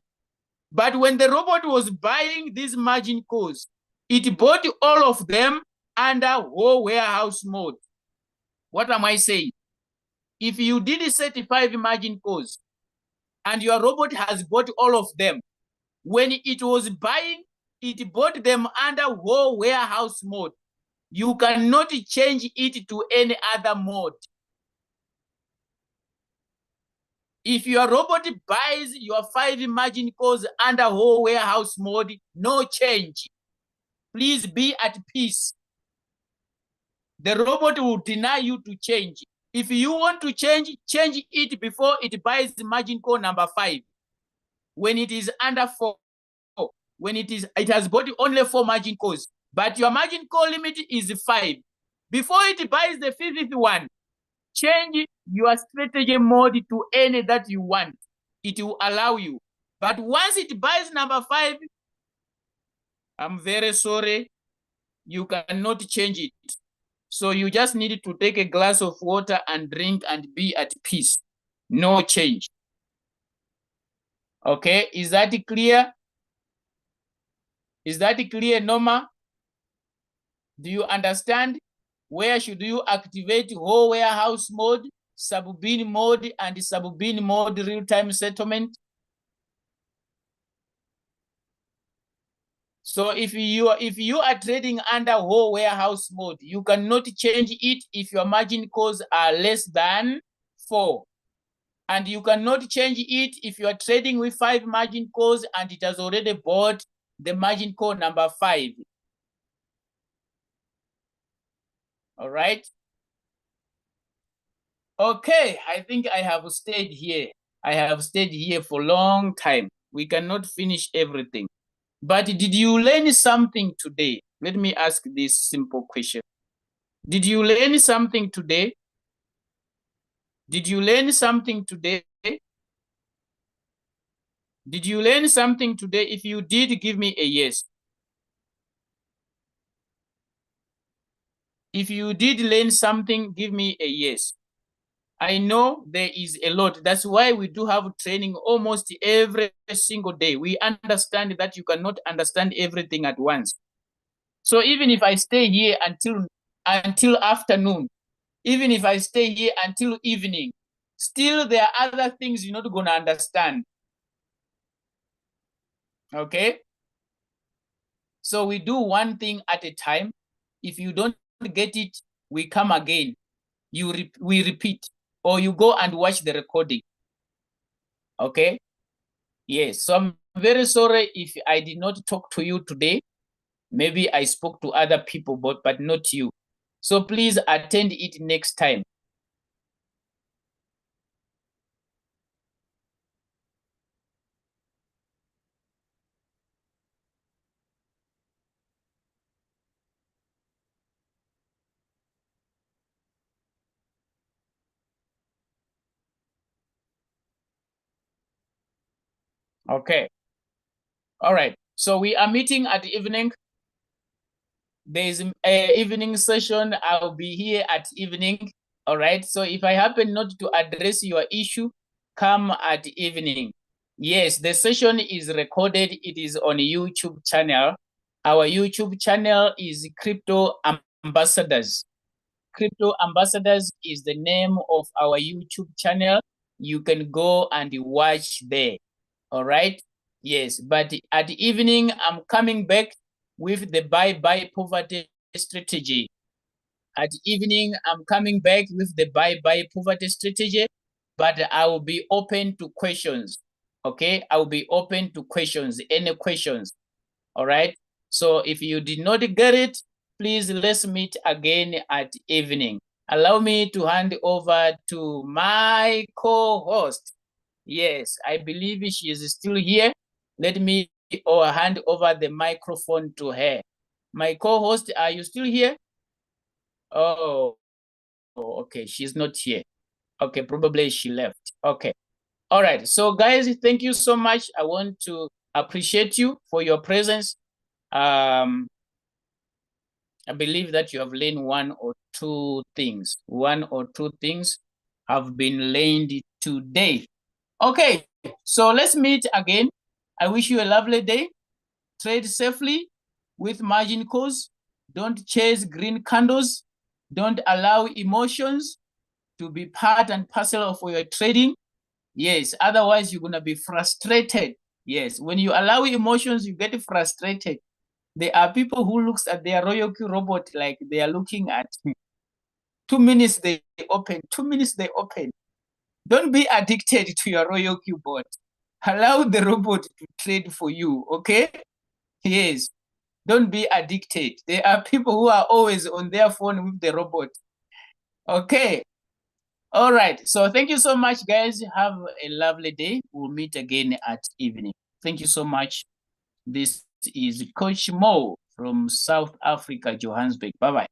but when the robot was buying these margin calls, it bought all of them under whole warehouse mode. What am I saying? If you did set 5 margin calls and your robot has bought all of them, when it was buying, it bought them under whole warehouse mode. You cannot change it to any other mode. If your robot buys your 5 margin calls under whole warehouse mode, no change. Please be at peace. The robot will deny you to change. If you want to change it before it buys margin call number 5. When it is under 4, when it has bought only 4 margin calls, but your margin call limit is 5. Before it buys the 5th one, change your strategy mode to any that you want. It will allow you. But once it buys number 5, I'm very sorry, you cannot change it. So you just need to take a glass of water and drink and be at peace. No change. Okay, is that clear? Is that clear, Norma? Do you understand? Where should you activate whole warehouse mode, sub-bin mode, and sub-bin mode real-time settlement? So if you are trading under whole warehouse mode, you cannot change it if your margin calls are less than 4. And you cannot change it if you are trading with 5 margin calls and it has already bought the margin call number 5. All right. Okay, I think I have stayed here. I have stayed here for a long time. We cannot finish everything. But did you learn something today? Let me ask this simple question. Did you learn something today? Did you learn something today? Did you learn something today? If you did, give me a yes. If you did learn something, give me a yes. I know there is a lot. That's why we do have training almost every single day. We understand that you cannot understand everything at once. So even if I stay here until afternoon, even if I stay here until evening, still there are other things you're not going to understand. Okay? So we do one thing at a time. If you don't get it, we come again. We repeat, or you go and watch the recording. Okay? Yes. So I'm very sorry if I did not talk to you today. Maybe I spoke to other people, but not you. So please attend it next time. Okay. All right. So we are meeting at the evening. There is an evening session. I'll be here at evening. All right. So if I happen not to address your issue, come at evening. Yes, the session is recorded. It is on YouTube channel. Our YouTube channel is Crypto Ambassadors. Crypto Ambassadors is the name of our YouTube channel. You can go and watch there. All right. Yes, but at the evening, I'm coming back with the bye-bye poverty strategy. At the evening, I'm coming back with the bye-bye poverty strategy, but I will be open to questions. Okay, I will be open to questions, any questions. All right. So if you did not get it, please let's meet again at evening. Allow me to hand over to my co-host. Yes, I believe she is still here. Let me hand over the microphone to her. My co-host, are you still here? Oh, okay. She's not here. Okay, probably she left. Okay. All right. So guys, thank you so much. I want to appreciate you for your presence. I believe that you have learned one or two things. One or two things have been learned today. Okay, so let's meet again. I wish you a lovely day. Trade safely with margin calls. Don't chase green candles. Don't allow emotions to be part and parcel of your trading. Yes, otherwise you're going to be frustrated. Yes, when you allow emotions, you get frustrated. There are people who looks at their Royalty robot like they are looking at 2 minutes they open, 2 minutes they open. Don't be addicted to your Royalty bot. Allow the robot to trade for you, okay? Yes, don't be addicted. There are people who are always on their phone with the robot. Okay. All right. So thank you so much, guys. Have a lovely day. We'll meet again at evening. Thank you so much. This is Coach Mo from South Africa, Johannesburg. Bye-bye.